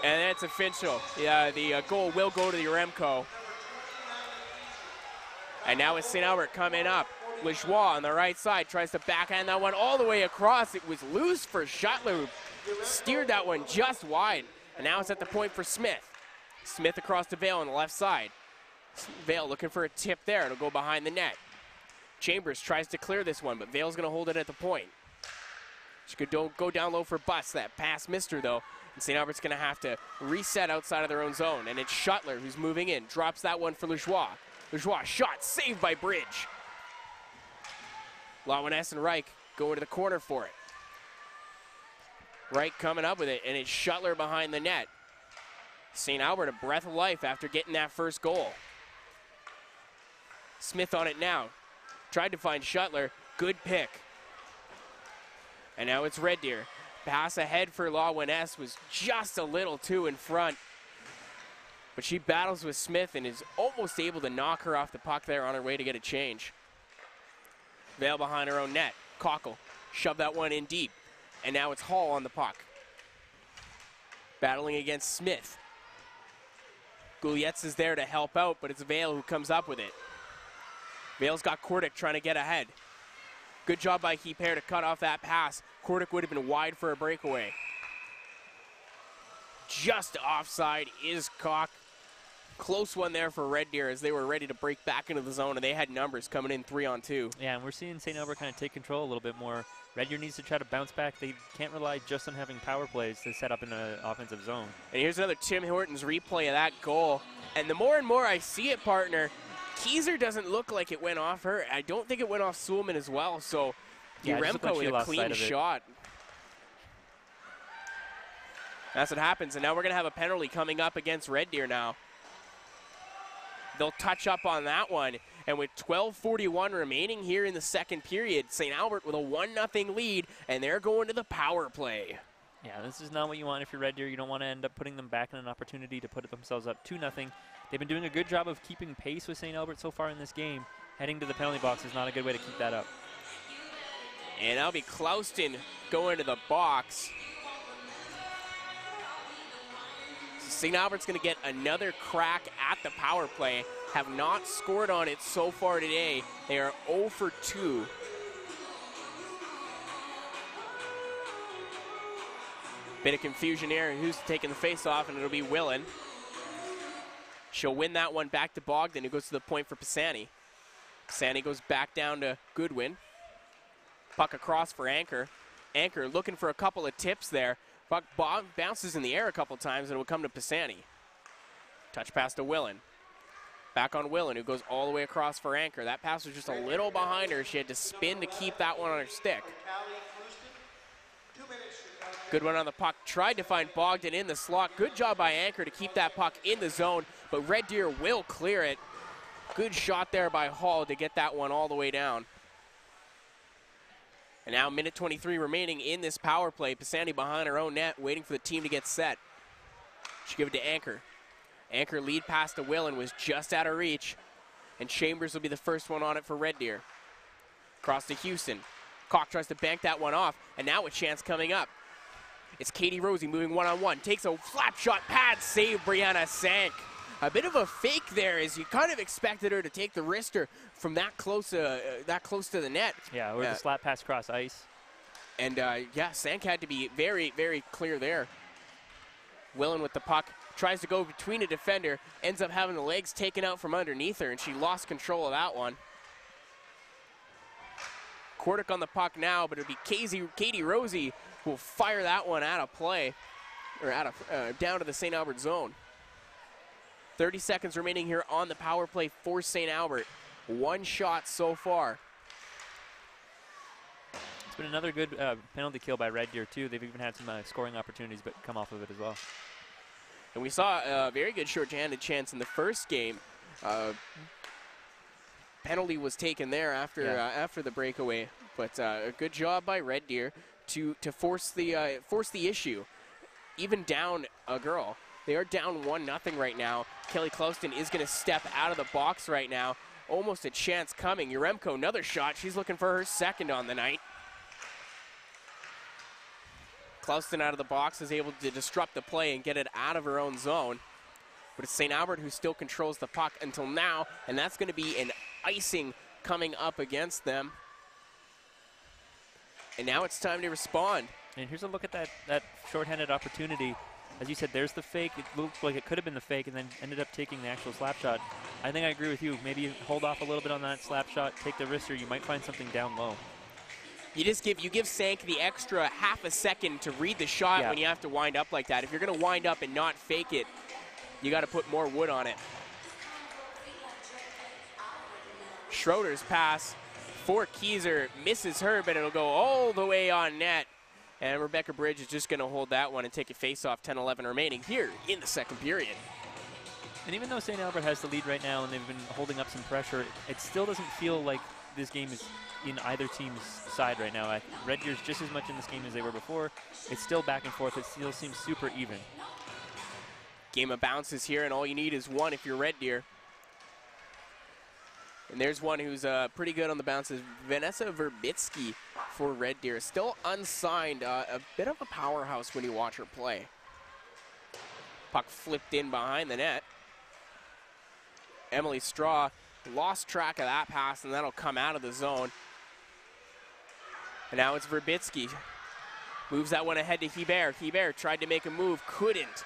And that's official. Yeah, the goal will go to the Yaremko. And now it's St. Albert coming up. Lejoie on the right side tries to backhand that one all the way across. It was loose for Schuttler, who steered that one just wide. And now it's at the point for Smith. Smith across to Vale on the left side. Vale looking for a tip there. It'll go behind the net. Chambers tries to clear this one, but Vale's going to hold it at the point. She could go down low for Bus. That pass missed her, though. And St. Albert's going to have to reset outside of their own zone. And it's Schuttler who's moving in. Drops that one for Lejoie. Lejoie shot saved by Bridge. Lawiness and Reich going to the corner for it. Reich coming up with it, and it's Schuttler behind the net. St. Albert a breath of life after getting that first goal. Smith on it now. Tried to find Schuttler. Good pick. And now it's Red Deer. Pass ahead for Lawiness was just a little too in front. But she battles with Smith and is almost able to knock her off the puck there on her way to get a change. Vale behind her own net. Cockle shoved that one in deep. And now it's Hall on the puck. Battling against Smith. Goulietz is there to help out, but it's Vale who comes up with it. Vale's got Kordic trying to get ahead. Good job by Keeper to cut off that pass. Kordic would have been wide for a breakaway. Just offside is Koch. Close one there for Red Deer as they were ready to break back into the zone, and they had numbers coming in 3-on-2. Yeah, and we're seeing St. Albert kind of take control a little bit more. Red Deer needs to try to bounce back. They can't rely just on having power plays to set up in an offensive zone. And here's another Tim Hortons replay of that goal. And the more and more I see it, partner, Keyser doesn't look like it went off her. I don't think it went off Sulman as well, so Yaremko with a clean shot. That's what happens, and now we're going to have a penalty coming up against Red Deer now. They'll touch up on that one, and with 12:41 remaining here in the second period, St. Albert with a 1-0 lead, and they're going to the power play. Yeah, this is not what you want if you're Red Deer. You don't want to end up putting them back in an opportunity to put themselves up 2-0. They've been doing a good job of keeping pace with St. Albert so far in this game. Heading to the penalty box is not a good way to keep that up. And that'll be Clouston going to the box. St. Albert's going to get another crack at the power play. Have not scored on it so far today. They are 0 for 2. Bit of confusion here. Who's taking the face off, and it'll be Willen. She'll win that one back to Bogdan, who goes to the point for Pisani. Pisani goes back down to Goodwin. Puck across for Anchor. Anchor looking for a couple of tips there. Puck bounces in the air a couple times, and it will come to Pisani. Touch pass to Willen. Back on Willen, who goes all the way across for Anchor. That pass was just a little behind her. She had to spin to keep that one on her stick. Good one on the puck. Tried to find Bogdan in the slot. Good job by Anchor to keep that puck in the zone, but Red Deer will clear it. Good shot there by Hall to get that one all the way down. And now minute 23 remaining in this power play. Pisani behind her own net, waiting for the team to get set. She give it to Anchor. Anchor lead pass to Willen was just out of reach, and Chambers will be the first one on it for Red Deer. Cross to Houston. Koch tries to bank that one off, and now a chance coming up. It's Katie Rosie moving one-on-one. Takes a flap shot, pad save, Brianna Sank. A bit of a fake there, as you kind of expected her to take the wrister from that close to the net. Yeah, or the slap pass cross ice. And yeah, Sank had to be very, very clear there. Willen with the puck, tries to go between a defender, ends up having the legs taken out from underneath her, and she lost control of that one. Kordic on the puck now, but it'll be Katie Rosie who will fire that one out of play, or out of down to the St. Albert zone. 30 seconds remaining here on the power play for St. Albert. One shot so far. It's been another good penalty kill by Red Deer, too. They've even had some scoring opportunities, but come off of it as well. And we saw a very good short-handed chance in the first game. Penalty was taken there after the breakaway, but a good job by Red Deer to force the issue. Even down a girl. They are down 1-0 right now. Kelly Clouston is going to step out of the box right now. Almost a chance coming. Yaremko, another shot. She's looking for her second on the night. Clouston out of the box is able to disrupt the play and get it out of her own zone. But it's St. Albert who still controls the puck until now, and that's going to be an icing coming up against them. And now it's time to respond. And here's a look at that shorthanded opportunity. As you said, there's the fake. It looked like it could have been the fake and then ended up taking the actual slap shot. I think I agree with you. Maybe hold off a little bit on that slap shot, take the risk, or you might find something down low. You give Sank the extra half a second to read the shot when you have to wind up like that. If you're going to wind up and not fake it, you got to put more wood on it. Schroeder's pass for Keyser misses her, but it'll go all the way on net. And Rebecca Bridge is just going to hold that one and take a face-off. 10-11 remaining here in the second period. And even though St. Albert has the lead right now and they've been holding up some pressure, it still doesn't feel like this game is in either team's side right now. Red Deer's just as much in this game as they were before. It's still back and forth. It still seems super even. Game of bounces here, and all you need is one if you're Red Deer. And there's one who's pretty good on the bounces. Vanessa Verbitsky for Red Deer. Still unsigned. A bit of a powerhouse when you watch her play. Puck flipped in behind the net. Emily Straw lost track of that pass, and that'll come out of the zone. And now it's Verbitsky. Moves that one ahead to Hebert. Hebert tried to make a move, couldn't.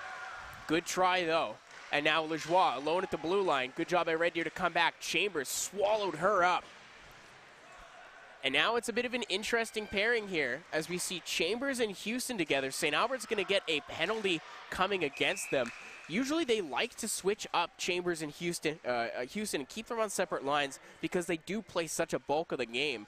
Good try, though. And now Lajoie alone at the blue line. Good job by Red Deer to come back. Chambers swallowed her up. And now it's a bit of an interesting pairing here as we see Chambers and Houston together. St. Albert's going to get a penalty coming against them. Usually they like to switch up Chambers and Houston and keep them on separate lines because they do play such a bulk of the game.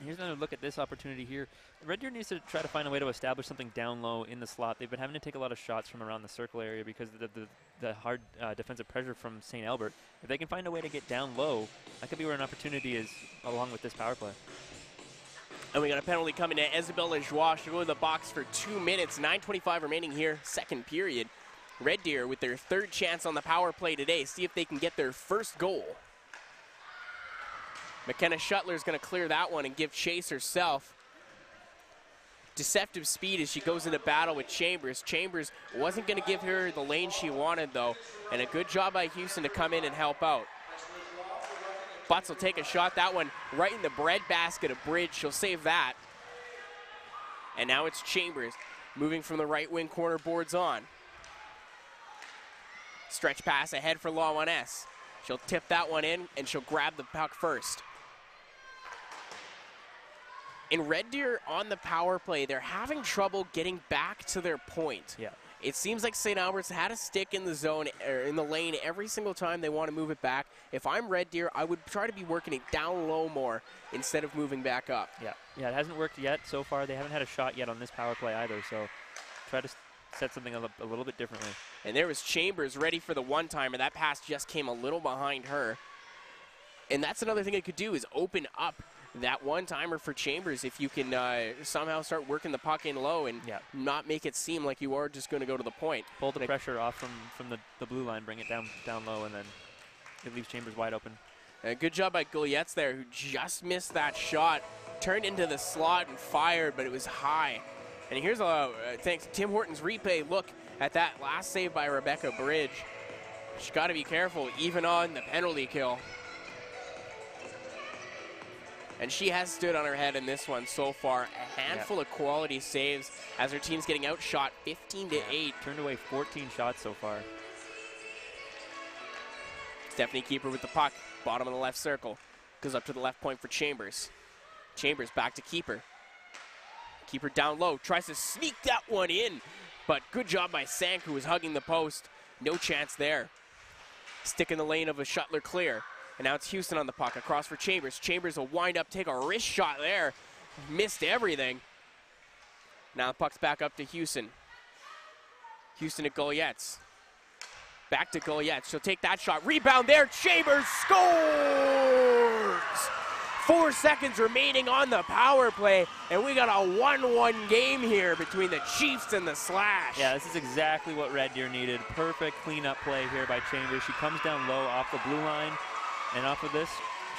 Here's another look at this opportunity here. Red Deer needs to try to find a way to establish something down low in the slot. They've been having to take a lot of shots from around the circle area because of the hard defensive pressure from St. Albert. If they can find a way to get down low, that could be where an opportunity is along with this power play. And we got a penalty coming to Isabelle Lajoie. She'll go to the box for 2 minutes. 9:25 remaining here, second period. Red Deer with their third chance on the power play today. See if they can get their first goal. McKenna Shuttler's going to clear that one and give chase herself. Deceptive speed as she goes into battle with Chambers. Chambers wasn't going to give her the lane she wanted, though. And a good job by Houston to come in and help out. Butts will take a shot. That one right in the breadbasket of Bridge. She'll save that. And now it's Chambers moving from the right wing corner, boards on. Stretch pass ahead for Lawaness. She'll tip that one in, and she'll grab the puck first. In Red Deer on the power play, they're having trouble getting back to their point. Yeah. It seems like St. Albert's had a stick in the zone, or in the lane every single time they want to move it back. If I'm Red Deer, I would try to be working it down low more instead of moving back up. Yeah, it hasn't worked yet so far. They haven't had a shot yet on this power play either, so try to set something up a little bit differently. And there was Chambers ready for the one-timer. That pass just came a little behind her. And that's another thing it could do is open up that one-timer for Chambers if you can somehow start working the puck in low and not make it seem like you are just going to go to the point. Pull the pressure off from the blue line, bring it down low, and then it leaves Chambers wide open. Good job by Goulietz there, who just missed that shot. Turned into the slot and fired, but it was high. And here's thanks to Tim Horton's replay look at that last save by Rebecca Bridge. She's got to be careful, even on the penalty kill. And she has stood on her head in this one so far. A handful of quality saves as her team's getting outshot 15-8. Turned away 14 shots so far. Stephanie Keeper with the puck, bottom of the left circle. Goes up to the left point for Chambers. Chambers back to Keeper. Keeper down low, tries to sneak that one in. But good job by Sank, who was hugging the post. No chance there. Stick in the lane of a Shuttler clear. And now it's Houston on the puck, across for Chambers. Chambers will wind up, take a wrist shot there. Missed everything. Now the puck's back up to Houston. Houston at Goulietz. Back to Goulietz. She'll take that shot. Rebound there. Chambers scores! 4 seconds remaining on the power play, and we got a 1-1 game here between the Chiefs and the Slash. Yeah, this is exactly what Red Deer needed. Perfect cleanup play here by Chambers. She comes down low off the blue line, and off of this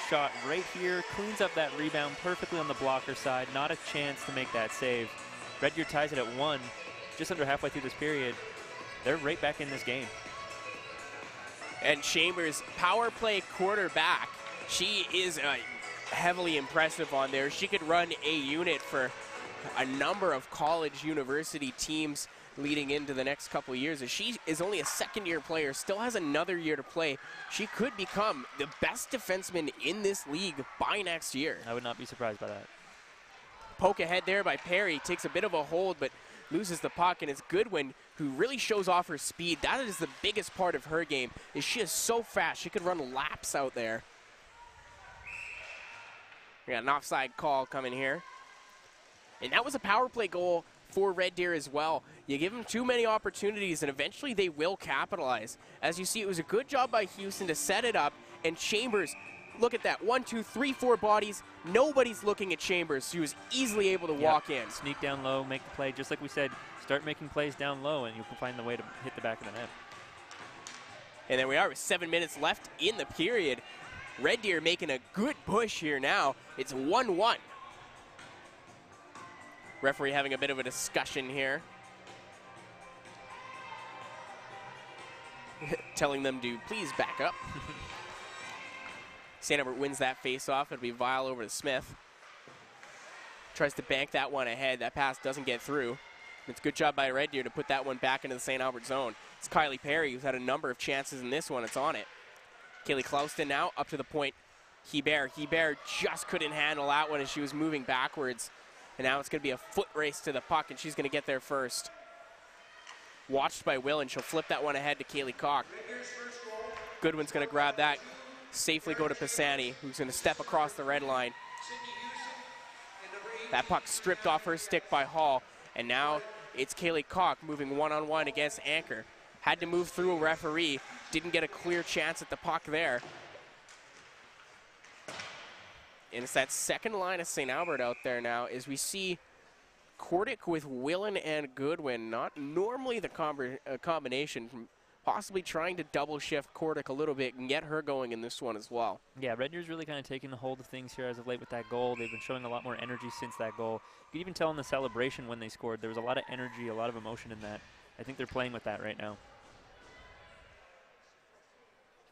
shot right here, cleans up that rebound perfectly on the blocker side. Not a chance to make that save. Red Deer ties it at 1, just under halfway through this period. They're right back in this game. And Chambers, power play quarterback. She is heavily impressive on there. She could run a unit for a number of college university teams leading into the next couple of years. As she is only a second-year player, still has another year to play. She could become the best defenseman in this league by next year. I would not be surprised by that. Poke ahead there by Perry. Takes a bit of a hold, but loses the puck, and it's Goodwin who really shows off her speed. That is the biggest part of her game, is she is so fast. She could run laps out there. We got an offside call coming here. And that was a power play goal for Red Deer as well. You give them too many opportunities, and eventually they will capitalize. As you see, it was a good job by Houston to set it up, and Chambers, look at that, 1, 2, 3, 4 bodies. Nobody's looking at Chambers. She was easily able to walk in. Sneak down low, make the play. Just like we said, start making plays down low, and you can find the way to hit the back of the net. And there we are with 7 minutes left in the period. Red Deer making a good push here now. It's 1-1. Referee having a bit of a discussion here. Telling them to please back up. St. Albert wins that face-off. It'll be Vile over to Smith. Tries to bank that one ahead. That pass doesn't get through. It's a good job by Red Deer to put that one back into the St. Albert zone. It's Kylie Perry, who's had a number of chances in this one. It's on it. Kaylee Clouston now up to the point. Hebert just couldn't handle that one as she was moving backwards. And now it's going to be a foot race to the puck, and she's going to get there first. Watched by Will, and she'll flip that one ahead to Kaylee Koch. Goodwin's going to grab that, safely go to Pisani, who's going to step across the red line. That puck stripped off her stick by Hall, and now it's Kaylee Koch moving one-on-one against Anchor. Had to move through a referee, didn't get a clear chance at the puck there. And it's that second line of St. Albert out there now as we see Kordick with Willen and Goodwin. Not normally the combination, possibly trying to double shift Kordick a little bit and get her going in this one as well. Yeah, Red Deer's really kind of taking the hold of things here as of late with that goal. They've been showing a lot more energy since that goal. You could even tell in the celebration when they scored, there was a lot of energy, a lot of emotion in that. I think they're playing with that right now.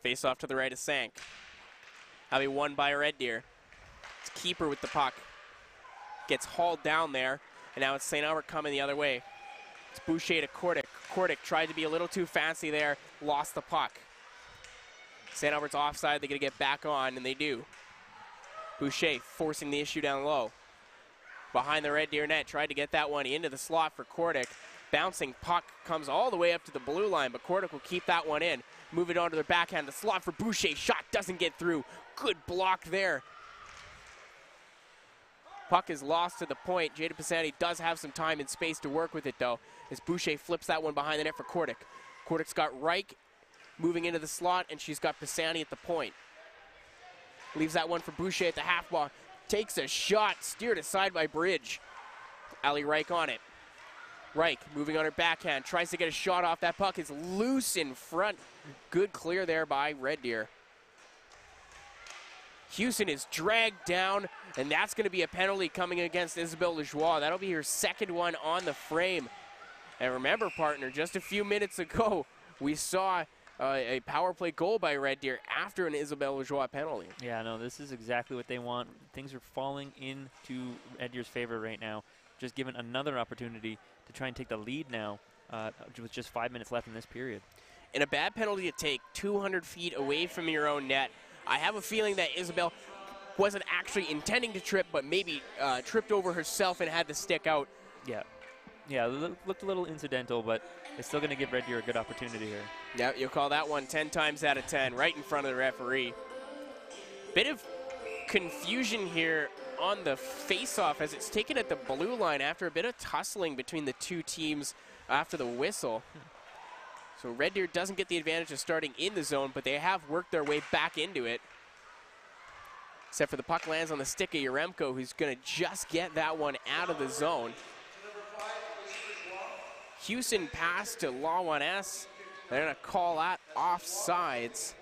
Face off to the right of Sank. Having be won by Red Deer. It's Keeper with the puck. Gets hauled down there, and now it's St. Albert coming the other way. It's Boucher to Kordick. Kordick tried to be a little too fancy there, lost the puck. St. Albert's offside, they're going to get back on, and they do. Boucher forcing the issue down low. Behind the Red Deer net, tried to get that one into the slot for Kordick. Bouncing puck comes all the way up to the blue line, but Kordick will keep that one in. Move it onto their backhand. The slot for Boucher. Shot doesn't get through. Good block there. Puck is lost to the point. Jada Pisani does have some time and space to work with it, though, as Boucher flips that one behind the net for Kordick. Kordick's got Reich moving into the slot, and she's got Pisani at the point. Leaves that one for Boucher at the half block. Takes a shot, steered aside by Bridge. Ali Reich on it. Reich moving on her backhand, tries to get a shot off. That puck is loose in front. Good clear there by Red Deer. Houston is dragged down, and that's going to be a penalty coming against Isabelle Lajoie. That'll be her second one on the frame. And remember, partner, just a few minutes ago, we saw a power play goal by Red Deer after an Isabelle Lajoie penalty. Yeah, no, this is exactly what they want. Things are falling into Red Deer's favor right now. Just given another opportunity to try and take the lead now with just 5 minutes left in this period. And a bad penalty to take 200 feet away from your own net. I have a feeling that Isabelle wasn't actually intending to trip, but maybe tripped over herself and had the stick out. Yeah. Yeah, looked a little incidental, but it's still going to give Red Deer a good opportunity here. Yeah, you'll call that one 10 times out of 10, right in front of the referee. Bit of confusion here on the face-off as it's taken at the blue line after a bit of tussling between the two teams after the whistle. So Red Deer doesn't get the advantage of starting in the zone, but they have worked their way back into it. Except for the puck lands on the stick of Yaremko, who's going to just get that one out of the zone. Houston pass to Lawaness. They're going to call that offsides.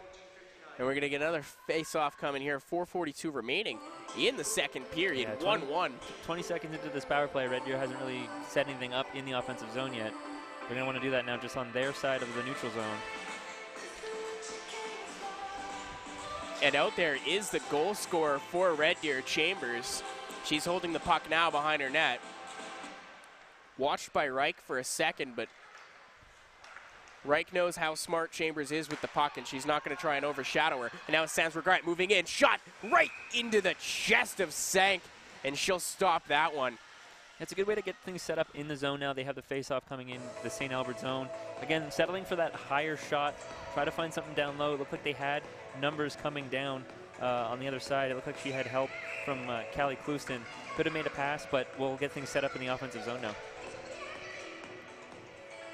And we're going to get another face-off coming here. 4:42 remaining in the second period, Yeah, 1-1. 20 seconds into this power play, Red Deer hasn't really set anything up in the offensive zone yet. They're going to want to do that now just on their side of the neutral zone. And out there is the goal scorer for Red Deer, Chambers. She's holding the puck now behind her net. Watched by Reich for a second, but Reich knows how smart Chambers is with the puck, and she's not going to try and overshadow her. And now it's Sans Regret moving in. Shot right into the chest of Sank, and she'll stop that one. It's a good way to get things set up in the zone now. They have the face-off coming in the St. Albert zone. Again, settling for that higher shot. Try to find something down low. It looked like they had numbers coming down on the other side. It looked like she had help from Callie Clouston. Could have made a pass, but we'll get things set up in the offensive zone now.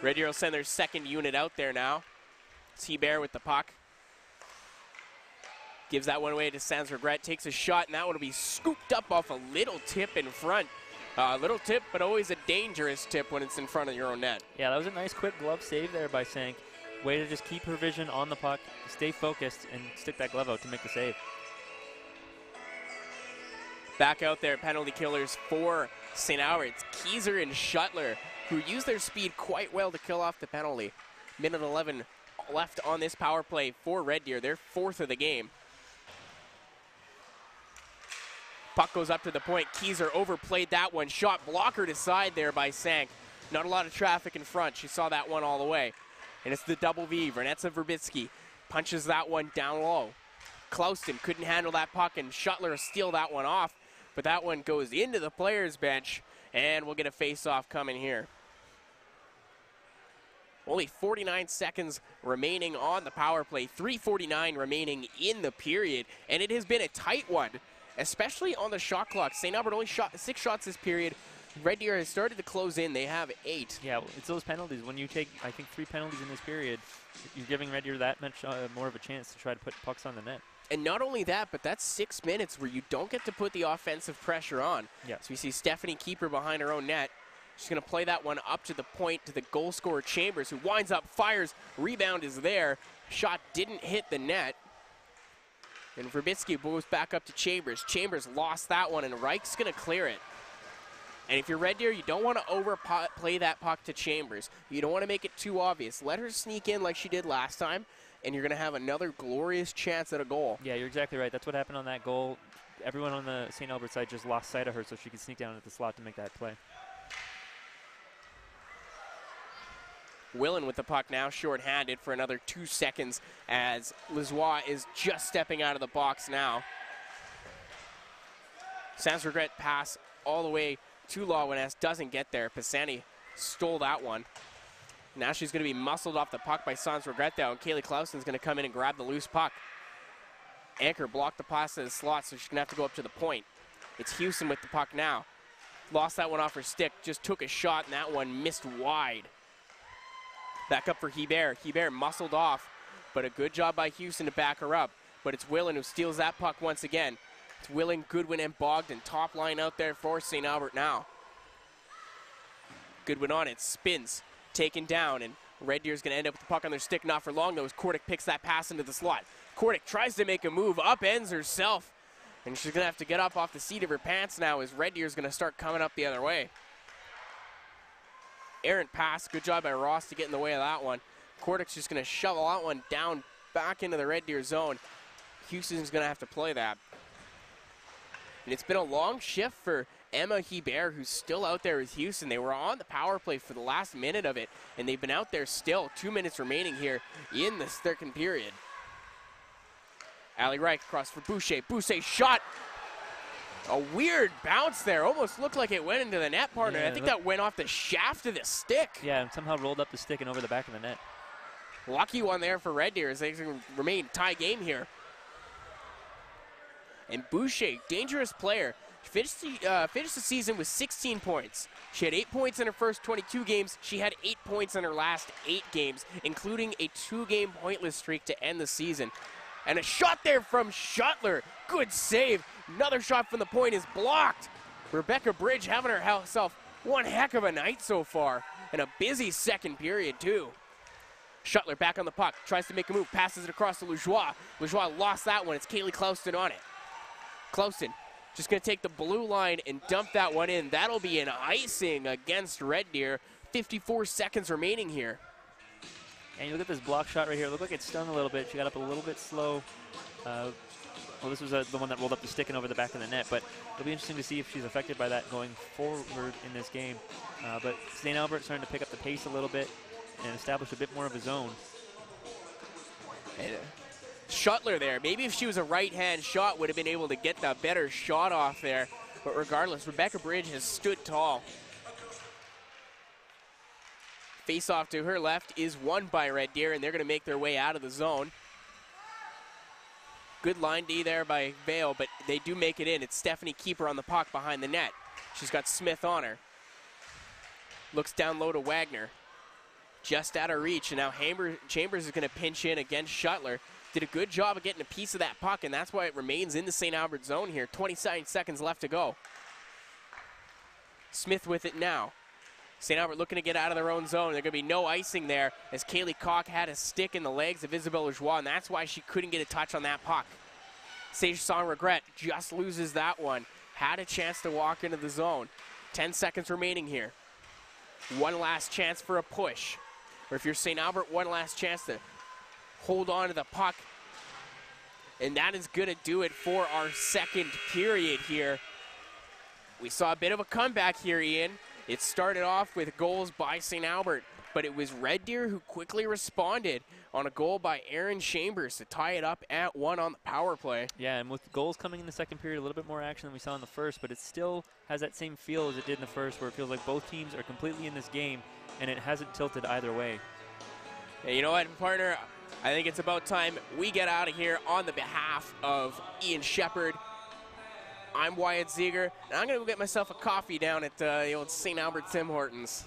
Red Deer will send their second unit out there now. T-Bear with the puck. Gives that one away to Sans Regret. Takes a shot, and that one will be scooped up off a little tip in front. Little tip, but always a dangerous tip when it's in front of your own net. Yeah, that was a nice quick glove save there by Sank. Way to just keep her vision on the puck, stay focused, and stick that glove out to make the save. Back out there, penalty killers for St. Albert's. Keyser and Shuttler, who used their speed quite well to kill off the penalty. Minute 11 left on this power play for Red Deer, their fourth of the game. Puck goes up to the point. Keyser overplayed that one. Shot blockered aside there by Sank. Not a lot of traffic in front. She saw that one all the way. And it's the double V. Vernetza Verbitsky punches that one down low. Clouston couldn't handle that puck, and Shuttler steal that one off. But that one goes into the players' bench, and we'll get a face-off coming here. Only 49 seconds remaining on the power play. 3:49 remaining in the period, and it has been a tight one, especially on the shot clock. St. Albert only shot 6 shots this period. Red Deer has started to close in. They have 8. Yeah, it's those penalties. When you take, I think, 3 penalties in this period, you're giving Red Deer that much more of a chance to try to put pucks on the net. And not only that, but that's 6 minutes where you don't get to put the offensive pressure on. Yeah. So we see Stephanie Keeper behind her own net. She's going to play that one up to the point to the goal scorer Chambers, who winds up, fires, rebound is there. Shot didn't hit the net. And Verbitsky goes back up to Chambers. Chambers lost that one, and Reich's going to clear it. And if you're Red Deer, you don't want to overplay that puck to Chambers. You don't want to make it too obvious. Let her sneak in like she did last time, and you're going to have another glorious chance at a goal. Yeah, you're exactly right. That's what happened on that goal. Everyone on the St. Albert side just lost sight of her so she could sneak down at the slot to make that play. Willen with the puck now, short-handed for another 2 seconds as Lizois is just stepping out of the box now. Sans Regret pass all the way to Lawiness, doesn't get there. Pisani stole that one. Now she's going to be muscled off the puck by Sans Regret though, and Kaylee Clauson's going to come in and grab the loose puck. Anchor blocked the pass to the slot, so she's going to have to go up to the point. It's Houston with the puck now. Lost that one off her stick, just took a shot, and that one missed wide. Back up for Hebert. Hebert muscled off, but a good job by Houston to back her up. But it's Willen who steals that puck once again. It's Willen, Goodwin, and Bogdan. Top line out there for St. Albert now. Goodwin on it, spins, taken down, and Red Deer's going to end up with the puck on their stick. Not for long, though, as Kordic picks that pass into the slot. Kordic tries to make a move, upends herself, and she's going to have to get up off the seat of her pants now as Red Deer's going to start coming up the other way. Errant pass, good job by Ross to get in the way of that one. Kordic's just going to shovel that one down back into the Red Deer zone. Houston's going to have to play that. And it's been a long shift for Emma Hebert, who's still out there with Houston. They were on the power play for the last minute of it, and they've been out there still. 2 minutes remaining here in the second period. Ali Reich across for Boucher. Boucher shot. A weird bounce there. Almost looked like it went into the net, partner. Yeah, I think that went off the shaft of the stick. Yeah, and somehow rolled up the stick and over the back of the net. Lucky one there for Red Deer as they remain tie game here. And Boucher, dangerous player, finished the season with 16 points. She had 8 points in her first 22 games. She had 8 points in her last 8 games, including a 2-game pointless streak to end the season. And a shot there from Shuttler. Good save. Another shot from the point is blocked. Rebecca Bridge having herself one heck of a night so far. And a busy second period, too. Shuttler back on the puck. Tries to make a move. Passes it across to Lajoie. Lajoie lost that one. It's Kaylee Clouston on it. Clouston Just going to take the blue line and dump that one in. That'll be an icing against Red Deer. 54 seconds remaining here. And you look at this block shot right here. It looked like it stung a little bit. She got up a little bit slow. Well, this was the one that rolled up the stick and over the back of the net. But it'll be interesting to see if she's affected by that going forward in this game. But St. Albert starting to pick up the pace a little bit and establish a bit more of a zone. And Shuttler there. Maybe if she was a right-hand shot, would have been able to get the better shot off there. But regardless, Rebecca Bridge has stood tall. Face-off to her left is won by Red Deer, and they're going to make their way out of the zone. Good line D there by Vale, but they do make it in. It's Stephanie Keeper on the puck behind the net. She's got Smith on her. Looks down low to Wagner. Just out of reach, and now Chambers is going to pinch in against Shuttler. Did a good job of getting a piece of that puck, and that's why it remains in the St. Albert zone here. 29 seconds left to go. Smith with it now. St. Albert looking to get out of their own zone. There's going to be no icing there as Kaylee Koch had a stick in the legs of Isabelle Lajoie, and that's why she couldn't get a touch on that puck. Sage Sans Regret just loses that one. Had a chance to walk into the zone. 10 seconds remaining here. One last chance for a push. Or if you're St. Albert, one last chance to hold on to the puck. And that is going to do it for our second period here. We saw a bit of a comeback here, Ian. It started off with goals by St. Albert, but it was Red Deer who quickly responded on a goal by Erin Chambers to tie it up at 1 on the power play. Yeah, and with goals coming in the second period, a little bit more action than we saw in the first, but it still has that same feel as it did in the first, where it feels like both teams are completely in this game, and it hasn't tilted either way. Yeah, you know what, partner? I think it's about time we get out of here on the behalf of Ian Shepard. I'm Wyatt Ziegler, and I'm going to go get myself a coffee down at the old St. Albert Tim Hortons.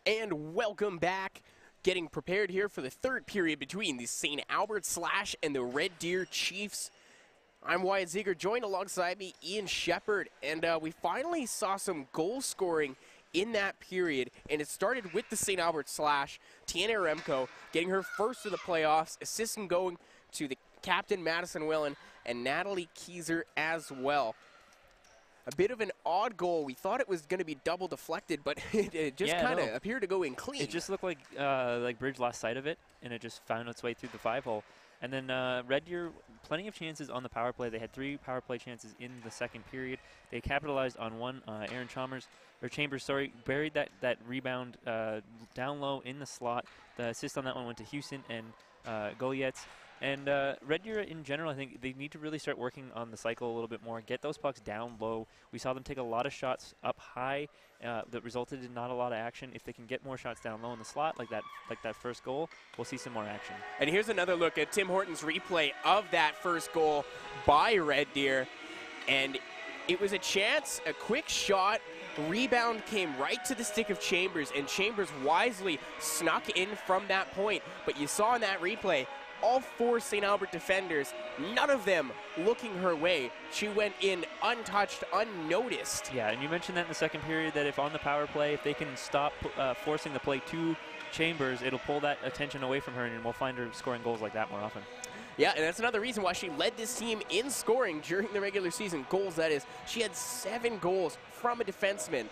And welcome back. Getting prepared here for the third period between the St. Albert Slash and the Red Deer Chiefs. I'm Wyatt Ziegler, joined alongside me, Ian Shepard, and we finally saw some goal scoring in that period, and it started with the St. Albert Slash. Tiana Remco getting her first of the playoffs, assisting going to the captain Madison Willen and Natalie Kieser as well. A bit of an odd goal. We thought it was going to be double deflected, but it just kind of appeared to go in clean. It just looked like Bridge lost sight of it, and it just found its way through the 5-hole. And then Red Deer, plenty of chances on the power play. They had 3 power play chances in the second period. They capitalized on one. Aaron Chambers, buried that rebound down low in the slot. The assist on that one went to Houston and Golietz. And Red Deer in general, I think they need to really start working on the cycle a little bit more, get those pucks down low. We saw them take a lot of shots up high that resulted in not a lot of action. If they can get more shots down low in the slot, like that first goal, we'll see some more action. And here's another look at Tim Horton's replay of that first goal by Red Deer. And it was a chance, a quick shot. Rebound came right to the stick of Chambers, and Chambers wisely snuck in from that point. But you saw in that replay, all 4 St. Albert defenders, none of them looking her way. She went in untouched, unnoticed. Yeah, and you mentioned that in the second period, that if on the power play, if they can stop forcing the play to Chambers, it'll pull that attention away from her, and we'll find her scoring goals like that more often. Yeah, and that's another reason why she led this team in scoring during the regular season. Goals, that is. She had 7 goals from a defenseman.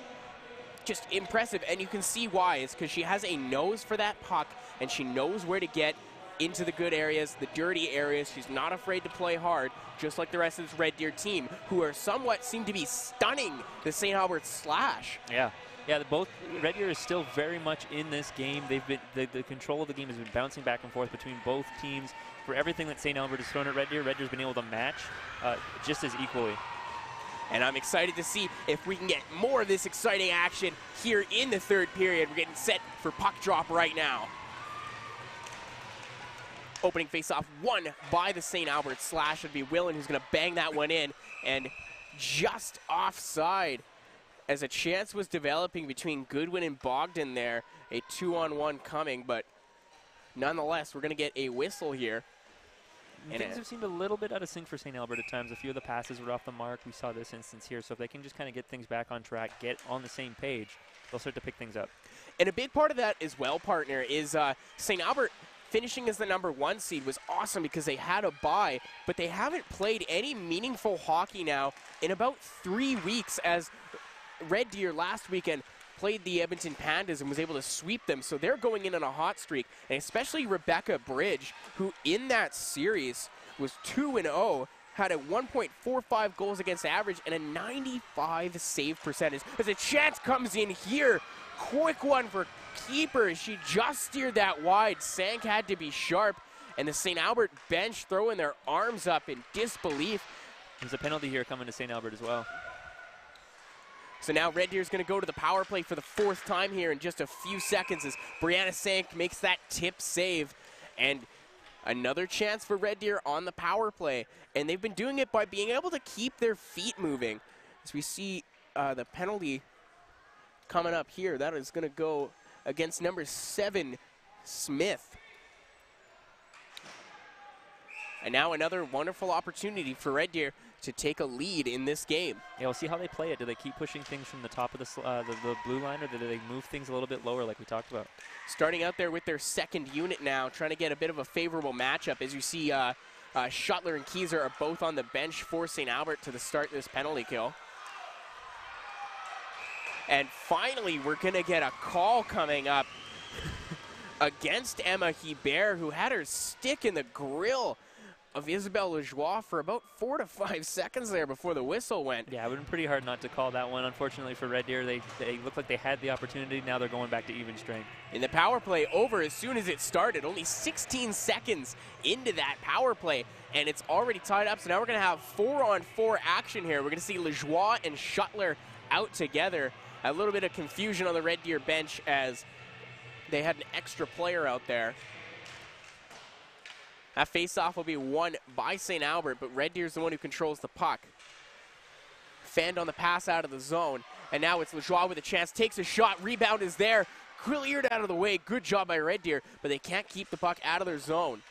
Just impressive, and you can see why. It's because she has a nose for that puck, and she knows where to get into the good areas, the dirty areas. She's not afraid to play hard, just like the rest of this Red Deer team, who are somewhat seem to be stunning the St. Albert Slash. Yeah, both Red Deer is still very much in this game. They've been the control of the game has been bouncing back and forth between both teams. For everything that St. Albert has thrown at Red Deer's been able to match just as equally. And I'm excited to see if we can get more of this exciting action here in the third period. We're getting set for puck drop right now. Opening faceoff won by the St. Albert Slash. It'd be Willen who's going to bang that one in, and just offside as a chance was developing between Goodwin and Bogdan there. A 2-on-1 coming, but nonetheless, we're going to get a whistle here. And things have seemed a little bit out of sync for St. Albert at times. A few of the passes were off the mark. We saw this instance here. So if they can just kind of get things back on track, get on the same page, they'll start to pick things up. And a big part of that as well, partner, is St. Albert finishing as the #1 seed was awesome because they had a bye, but they haven't played any meaningful hockey now in about 3 weeks, as Red Deer last weekend played the Edmonton Pandas and was able to sweep them. So they're going in on a hot streak, and especially Rebecca Bridge, who in that series was 2-0, had a 1.45 goals against average and a 95 save percentage. As a chance comes in here, quick one for keeper. She just steered that wide. Sank had to be sharp, and the St. Albert bench throwing their arms up in disbelief. There's a penalty here coming to St. Albert as well. So now Red Deer's going to go to the power play for the 4th time here in just a few seconds as Brianna Sank makes that tip save. And another chance for Red Deer on the power play. And they've been doing it by being able to keep their feet moving. As we see the penalty coming up here, that is going to go against number 7, Smith. And now another wonderful opportunity for Red Deer to take a lead in this game. Yeah, we'll see how they play it. Do they keep pushing things from the top of the blue line, or do they move things a little bit lower like we talked about? Starting out there with their second unit now, trying to get a bit of a favorable matchup. As you see, Schuttler and Kieser are both on the bench for St. Albert to start this penalty kill. And finally, we're going to get a call coming up against Emma Hebert, who had her stick in the grill of Isabelle Lajoie for about 4 to 5 seconds there before the whistle went. Yeah, it would have been pretty hard not to call that one. Unfortunately for Red Deer, they looked like they had the opportunity. Now they're going back to even strength. And the power play over as soon as it started. Only 16 seconds into that power play, and it's already tied up. So now we're going to have 4-on-4 action here. We're going to see Lajoie and Schuttler out together. A little bit of confusion on the Red Deer bench as they had an extra player out there. That faceoff will be won by St. Albert, but Red Deer's the one who controls the puck. Fanned on the pass out of the zone, and now it's Lajoie with a chance, takes a shot, rebound is there, cleared out of the way. Good job by Red Deer, but they can't keep the puck out of their zone.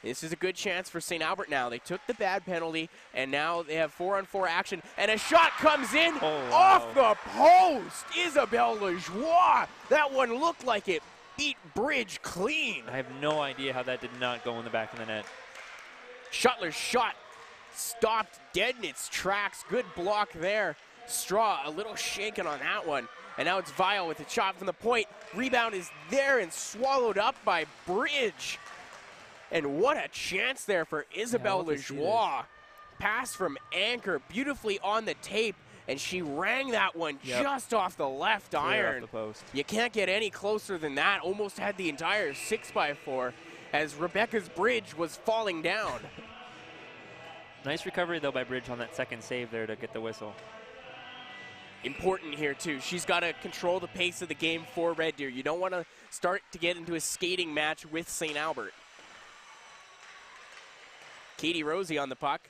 This is a good chance for St. Albert now. They took the bad penalty, and now they have 4-on-4 action, and a shot comes in off the post. Isabelle Lajoie. That one looked like it beat Bridge clean. I have no idea how that did not go in the back of the net. Shuttler's shot stopped dead in its tracks. Good block there. Straw a little shaken on that one. And now it's Vial with a shot from the point. Rebound is there and swallowed up by Bridge. And what a chance there for Isabelle Lajoie. Pass from Anchor, beautifully on the tape, and she rang that one just off the left iron. Off the post. You can't get any closer than that. Almost had the entire 6x4 as Rebecca's Bridge was falling down. Nice recovery, though, by Bridge on that second save there to get the whistle. Important here, too. She's got to control the pace of the game for Red Deer. You don't want to start to get into a skating match with St. Albert. Katie Rosie on the puck.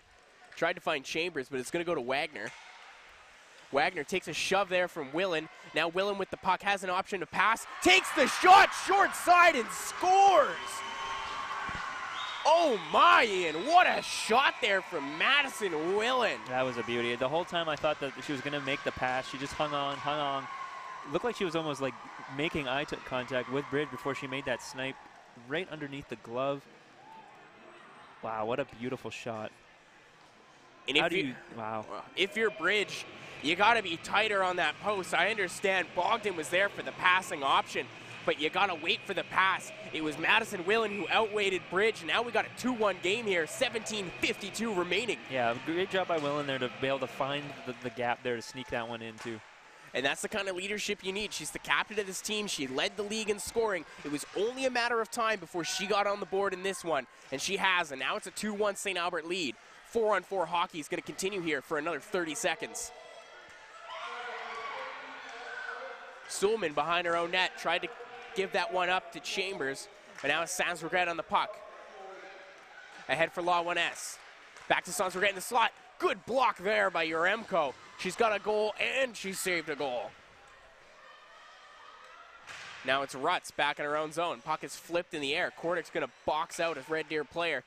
Tried to find Chambers, but it's going to go to Wagner. Wagner takes a shove there from Willen. Now Willen with the puck has an option to pass. Takes the shot short side and scores! Oh my, Ian, what a shot there from Madison Willen. That was a beauty. The whole time I thought that she was going to make the pass. She just hung on. Looked like she was almost like making eye contact with Bridge before she made that snipe right underneath the glove. Wow, what a beautiful shot. And if you're Bridge, you got to be tighter on that post. I understand Bogdan was there for the passing option, but you got to wait for the pass. It was Madison Willen who outweighted Bridge. Now we got a 2-1 game here, 17:52 remaining. Yeah, great job by Willen there to be able to find the gap there to sneak that one in, too. And that's the kind of leadership you need. She's the captain of this team. She led the league in scoring. It was only a matter of time before she got on the board in this one, and she has. And now it's a 2-1 St. Albert lead. 4-on-4 hockey is going to continue here for another 30 seconds. Suleman behind her own net tried to give that one up to Chambers, but now it's Sans Regret on the puck. Ahead for Law 1S. Back to Sans Regret in the slot. Good block there by Yaremko. She's got a goal, and she saved a goal. Now it's Rutz back in her own zone. Puck is flipped in the air. Kordick's going to box out a Red Deer player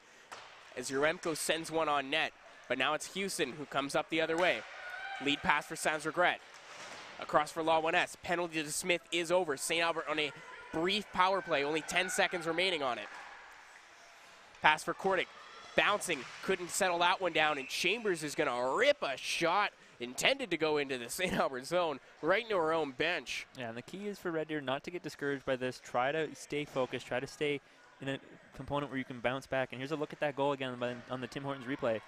as Yaremko sends one on net. But now it's Houston who comes up the other way. Lead pass for Sans Regret. Across for Law 1S. Penalty to Smith is over. St. Albert on a brief power play. Only 10 seconds remaining on it. Pass for Kordick. Bouncing. Couldn't settle that one down. And Chambers is going to rip a shot intended to go into the St. Albert zone right into her own bench. Yeah, and the key is for Red Deer not to get discouraged by this. Try to stay focused. Try to stay in a component where you can bounce back. And here's a look at that goal again on the Tim Hortons replay.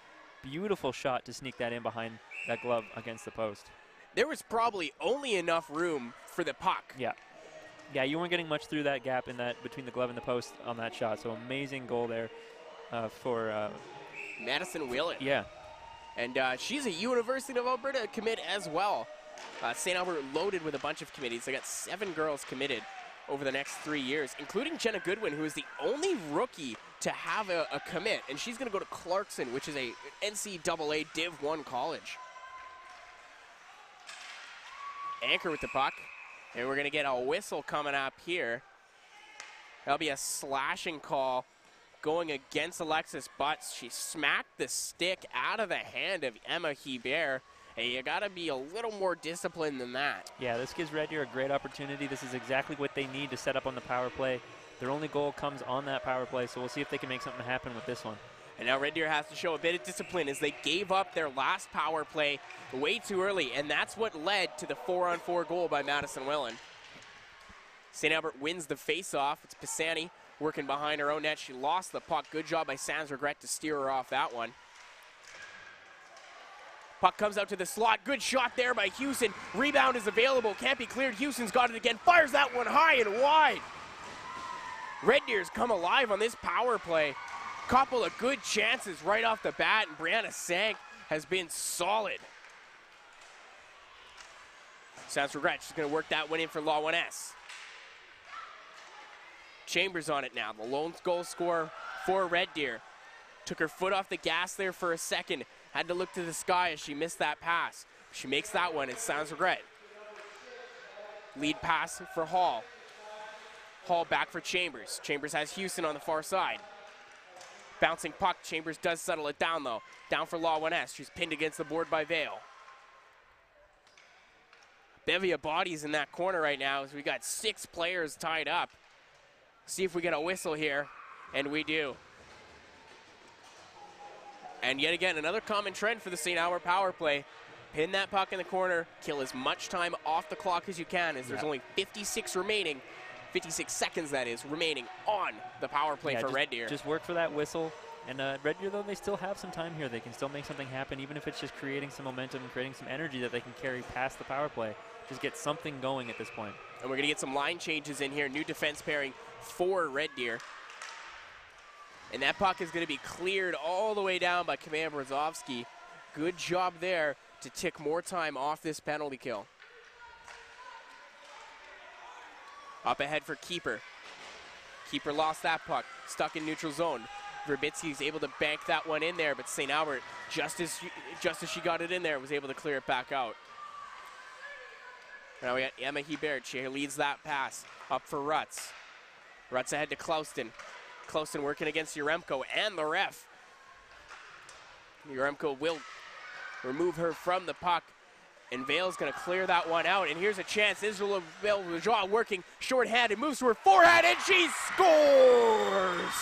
Beautiful shot to sneak that in behind that glove against the post. There was probably only enough room for the puck. Yeah. Yeah, you weren't getting much through that gap in that between the glove and the post on that shot. So amazing goal there for Madison Willen. Yeah. And she's a University of Alberta commit as well. St. Albert loaded with a bunch of committees. They got 7 girls committed over the next 3 years, including Jenna Goodwin, who is the only rookie to have a commit. And she's going to go to Clarkson, which is a NCAA Div 1 college. Anchor with the puck. And we're going to get a whistle coming up here. That'll be a slashing call going against Alexis Butts. She smacked the stick out of the hand of Emma Hebert. And you got to be a little more disciplined than that. Yeah, this gives Red Deer a great opportunity. This is exactly what they need to set up on the power play. Their only goal comes on that power play, so we'll see if they can make something happen with this one. And now Red Deer has to show a bit of discipline as they gave up their last power play way too early, and that's what led to the 4-on-4 goal by Madison Willen. St. Albert wins the face-off. It's Pisani working behind her own net. She lost the puck. Good job by Sans Regret to steer her off that one. Puck comes out to the slot. Good shot there by Houston. Rebound is available. Can't be cleared. Houston's got it again. Fires that one high and wide. Red Deer's come alive on this power play. Couple of good chances right off the bat, and Brianna Sank has been solid. Sans Regret, she's going to work that one in for Law 1S. Chambers on it now, the lone goal scorer for Red Deer. Took her foot off the gas there for a second. Had to look to the sky as she missed that pass. She makes that one, it's Sans Regret. Lead pass for Hall. Hall back for Chambers. Chambers has Houston on the far side. Bouncing puck. Chambers does settle it down, though. Down for Law 1S. She's pinned against the board by Vale. Bevy of bodies in that corner right now as we got 6 players tied up. See if we get a whistle here, and we do. And yet again, another common trend for the St. Albert power play. Pin that puck in the corner, kill as much time off the clock as you can, as there's only 56 remaining, 56 seconds that is, remaining on the power play for Red Deer. Just work for that whistle. And Red Deer, though, they still have some time here. They can still make something happen, even if it's just creating some momentum and creating some energy that they can carry past the power play. Just get something going at this point. And we're going to get some line changes in here. New defense pairing for Red Deer. And that puck is going to be cleared all the way down by Commander Brzozowski. Good job there to tick more time off this penalty kill. Up ahead for Keeper. Keeper lost that puck. Stuck in neutral zone. Verbitsky's able to bank that one in there, but St. Albert, just as she got it in there, was able to clear it back out. Now we got Emma Hebert. She leads that pass. Up for Rutz. Rutz ahead to Clouston. Clouston working against Yaremko and the ref. Yaremko will remove her from the puck, and Vale's going to clear that one out. And here's a chance. Israel Vale working shorthanded, moves to her forehand, and she scores!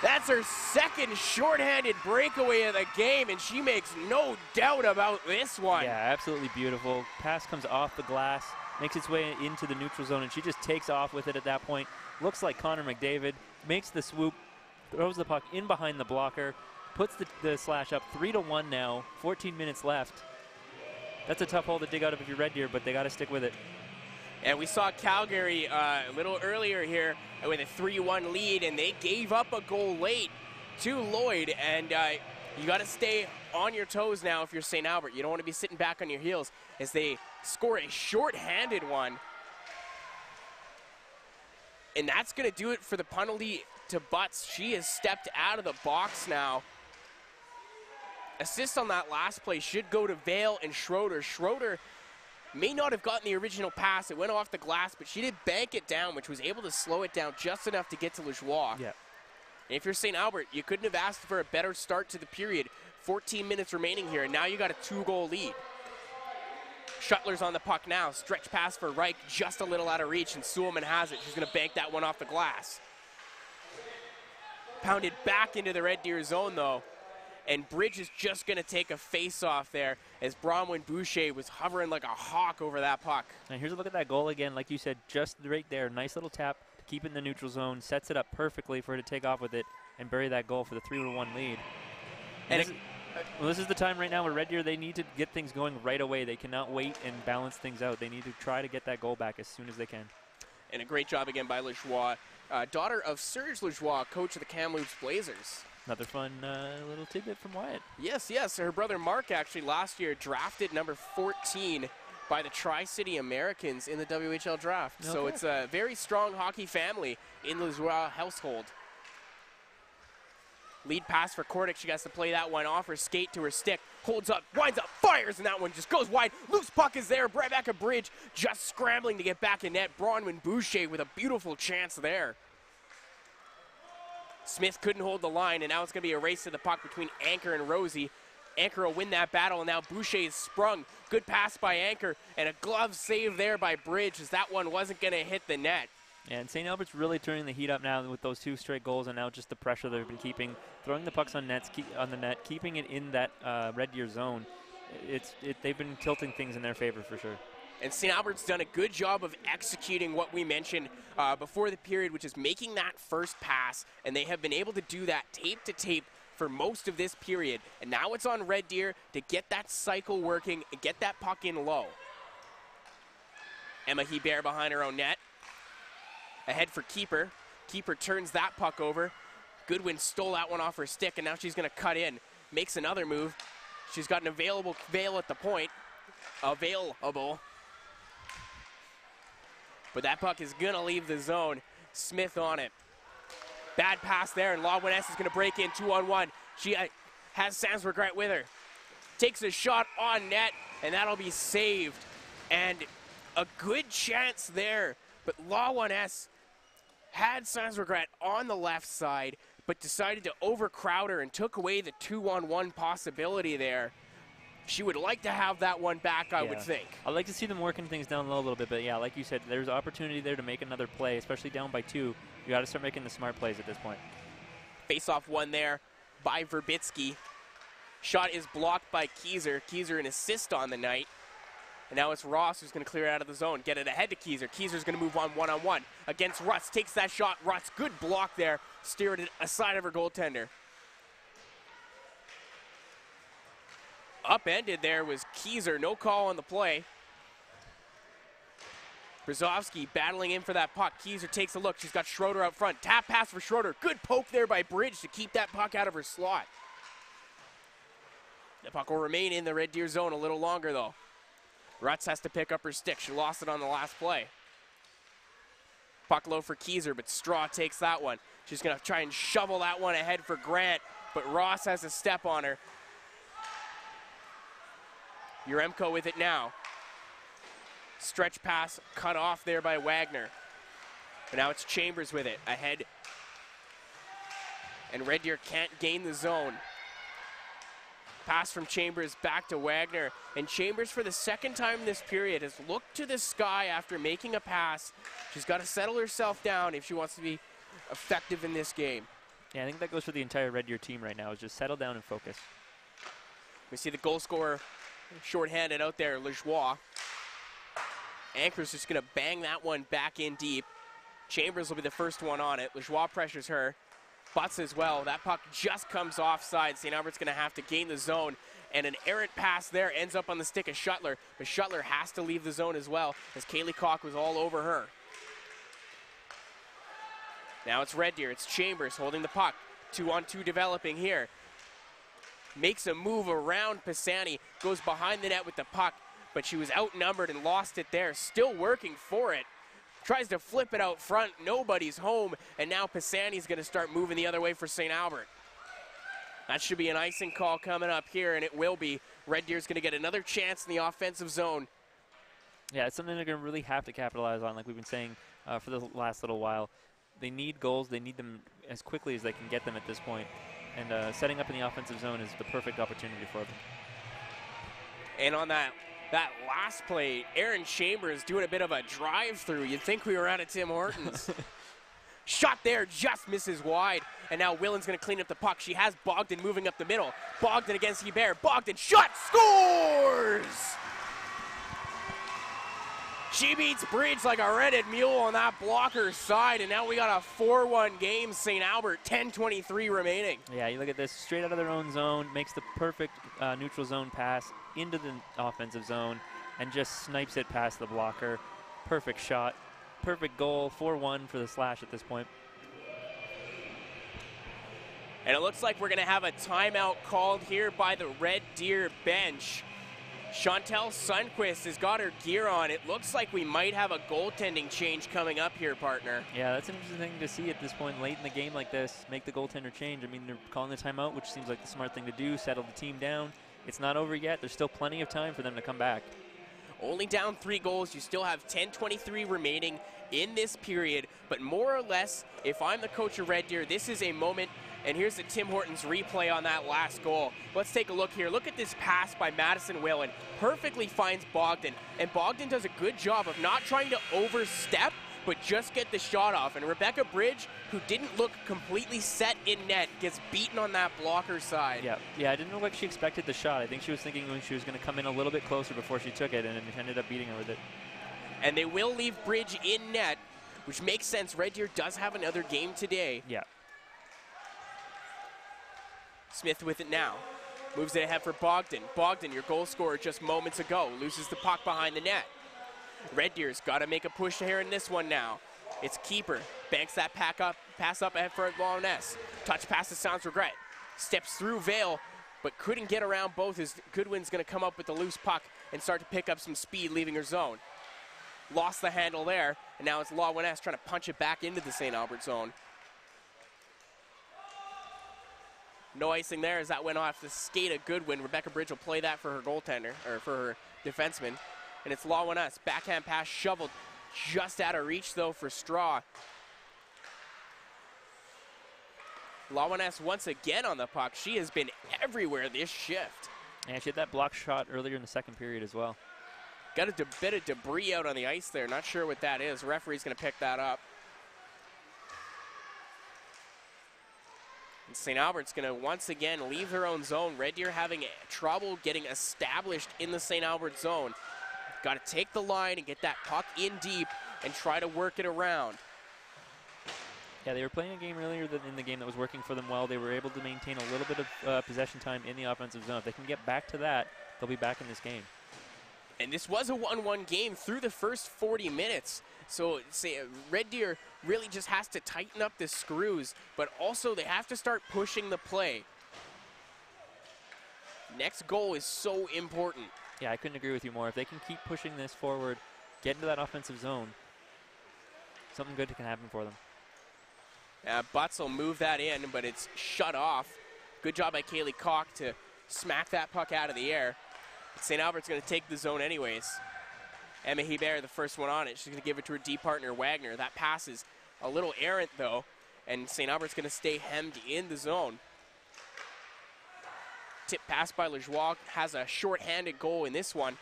That's her second shorthanded breakaway of the game, and she makes no doubt about this one. Yeah, absolutely beautiful. Pass comes off the glass, makes its way into the neutral zone, and she just takes off with it at that point. Looks like Connor McDavid, makes the swoop, throws the puck in behind the blocker, puts the slash up 3-1 now, 14 minutes left. That's a tough hole to dig out of if you're Red Deer, but they got to stick with it. And we saw Calgary a little earlier here with a 3-1 lead, and they gave up a goal late to Lloyd. And you got to stay on your toes now if you're St. Albert. You don't want to be sitting back on your heels as they score a short-handed one. And that's going to do it for the penalty to Butts. She has stepped out of the box now. Assist on that last play should go to Vale and Schroeder. Schroeder may not have gotten the original pass. It went off the glass, but she did bank it down, which was able to slow it down just enough to get to Lajoie. Yeah. And if you're St. Albert, you couldn't have asked for a better start to the period. 14 minutes remaining here, and now you got a 2-goal lead. Shuttler's on the puck now. Stretch pass for Reich, just a little out of reach, and Suleman has it. She's going to bank that one off the glass. Pounded back into the Red Deer zone, though. And Bridge is just going to take a face-off there as Bronwyn Boucher was hovering like a hawk over that puck. And here's a look at that goal again. Like you said, just right there. Nice little tap to keep it in the neutral zone. Sets it up perfectly for her to take off with it and bury that goal for the 3-1 lead. And this is the time right now where Red Deer, they need to get things going right away. They cannot wait and balance things out. They need to try to get that goal back as soon as they can. And a great job again by Lajoie. Daughter of Serge Lajoie, coach of the Kamloops Blazers. Another fun little tidbit from Wyatt. Yes, yes. Her brother Mark actually last year drafted number 14 by the Tri-City Americans in the WHL draft. Okay. So it's a very strong hockey family in the Lajoie household. Lead pass for Kordic. She has to play that one off her skate to her stick. Holds up, winds up, fires, and that one just goes wide. Loose puck is there. Rebecca Bridge just scrambling to get back in net. Bronwyn Boucher with a beautiful chance there. Smith couldn't hold the line, and now it's going to be a race to the puck between Anchor and Rosie. Anchor will win that battle, and now Boucher is sprung. Good pass by Anchor, and a glove save there by Bridge as that one wasn't going to hit the net. And St. Albert's really turning the heat up now with those 2 straight goals, and now just the pressure they've been keeping, throwing the pucks on the net, keeping it in that Red Deer zone. They've been tilting things in their favor for sure. And St. Albert's done a good job of executing what we mentioned before the period, which is making that first pass, and they have been able to do that tape to tape for most of this period. And now it's on Red Deer to get that cycle working and get that puck in low. Emma Hebert behind her own net. Ahead for Keeper. Keeper turns that puck over. Goodwin stole that one off her stick, and now she's going to cut in. Makes another move. She's got an available Vale at the point. Available. But that puck is going to leave the zone. Smith on it. Bad pass there, and Law 1S is going to break in 2-on-1. She has Sandsberg right with her. Takes a shot on net, and that'll be saved. And a good chance there But Law 1S had Sans Regret on the left side, but decided to overcrowd her and took away the 2-on-1 possibility there. She would like to have that one back, I would think. I'd like to see them working things down low a little bit, but yeah, like you said, there's opportunity there to make another play, especially down by 2. You got to start making the smart plays at this point. Face-off one there by Verbitsky. Shot is blocked by Keyser. Keyser an assist on the night. And now it's Ross who's going to clear it out of the zone. Get it ahead to Keyser. Keyser's going to move on one-on-one against Rutz. Takes that shot. Rutz, good block there. Steered it aside of her goaltender. Upended there was Keyser. No call on the play. Brzezowski battling in for that puck. Keyser takes a look. She's got Schroeder out front. Tap pass for Schroeder. Good poke there by Bridge to keep that puck out of her slot. The puck will remain in the Red Deer zone a little longer, though. Rutz has to pick up her stick. She lost it on the last play. Puck low for Keyser, but Straw takes that one. She's going to try and shovel that one ahead for Grant, but Ross has a step on her. Uremko with it now. Stretch pass cut off there by Wagner. But now it's Chambers with it, ahead. And Red Deer can't gain the zone. Pass from Chambers back to Wagner. And Chambers, for the second time in this period, has looked to the sky after making a pass. She's got to settle herself down if she wants to be effective in this game. Yeah, I think that goes for the entire Red Deer team right now, is just settle down and focus. We see the goal scorer shorthanded out there, Lejoie. Anchor's just going to bang that one back in deep. Chambers will be the first one on it. Lejoie pressures her. Butts as well. That puck just comes offside. St. Albert's going to have to gain the zone. And an errant pass there ends up on the stick of Shuttler. But Shuttler has to leave the zone as well, as Kaylee Koch was all over her. Now it's Red Deer. It's Chambers holding the puck. 2-on-2 developing here. Makes a move around Pisani. Goes behind the net with the puck. But she was outnumbered and lost it there. Still working for it. Tries to flip it out front. Nobody's home. And now Pisani's going to start moving the other way for St. Albert. That should be an icing call coming up here, and it will be. Red Deer's going to get another chance in the offensive zone. Yeah, it's something they're going to really have to capitalize on, like we've been saying for the last little while. They need goals. They need them as quickly as they can get them at this point. And setting up in the offensive zone is the perfect opportunity for them. And on that last play, Aaron Chambers doing a bit of a drive-through. You'd think we were out of Tim Hortons. Shot there, just misses wide. And now Willen's going to clean up the puck. She has Bogdan moving up the middle. Bogdan against Hebert. Bogdan, shot, scores! She beats Bridge like a rented mule on that blocker's side. And now we got a 4-1 game, St. Albert, 10:23 remaining. Yeah, you look at this, straight out of their own zone, makes the perfect neutral zone pass into the offensive zone, and just snipes it past the blocker. Perfect shot. Perfect goal, 4-1 for the Slash at this point. And it looks like we're going to have a timeout called here by the Red Deer bench. Chantel Sundquist has got her gear on. It looks like we might have a goaltending change coming up here, partner. Yeah, that's an interesting thing to see at this point late in the game like this, make the goaltender change. I mean, they're calling the timeout, which seems like the smart thing to do, settle the team down. It's not over yet. There's still plenty of time for them to come back. Only down 3 goals. You still have 10:23 remaining in this period. But more or less, if I'm the coach of Red Deer, this is a moment. And here's the Tim Hortons replay on that last goal. Let's take a look here. Look at this pass by Madison Whalen. Perfectly finds Bogdan. And Bogdan does a good job of not trying to overstep, but just get the shot off. And Rebecca Bridge, who didn't look completely set in net, gets beaten on that blocker side. Yeah, I didn't look like she expected the shot. I think she was thinking when she was going to come in a little bit closer before she took it, and it ended up beating her with it. And they will leave Bridge in net, which makes sense. Red Deer does have another game today. Yeah. Smith with it now. Moves it ahead for Bogdan. Bogdan, your goal scorer just moments ago, loses the puck behind the net. Red Deer's got to make a push here in this one now. It's Keeper. Banks that pass up ahead for Lawness. Touch pass to Sans Regret. Steps through Vale, but couldn't get around both as Goodwin's going to come up with the loose puck and start to pick up some speed leaving her zone. Lost the handle there, and now it's Lawness trying to punch it back into the St. Albert zone. No icing there as that went off the skate of Goodwin. Rebecca Bridge will play that for her goaltender, or for her defenseman. And it's Lawanus. Backhand pass shoveled. just out of reach, though, for Straw. Lawaness once again on the puck. She has been everywhere this shift. Yeah, she had that block shot earlier in the second period as well. Got a bit of debris out on the ice there. Not sure what that is. Referee's going to pick that up. And St. Albert's going to once again leave their own zone. Red Deer having trouble getting established in the St. Albert zone. Got to take the line and get that puck in deep and try to work it around. Yeah, they were playing a game earlier in the game that was working for them well. They were able to maintain a little bit of possession time in the offensive zone. If they can get back to that, they'll be back in this game. And this was a 1-1 game through the first 40 minutes. So Red Deer really just has to tighten up the screws, but also they have to start pushing the play. Next goal is so important. Yeah, I couldn't agree with you more. If they can keep pushing this forward, get into that offensive zone, something good can happen for them. Butts will move that in, but it's shut off. Good job by Kaylee Koch to smack that puck out of the air. St. Albert's going to take the zone anyways. Emma Hebert, the first one on it. She's going to give it to her D partner, Wagner. That pass is a little errant, though, and St. Albert's going to stay hemmed in the zone. Tip pass by Lajoie has a short-handed goal in this one.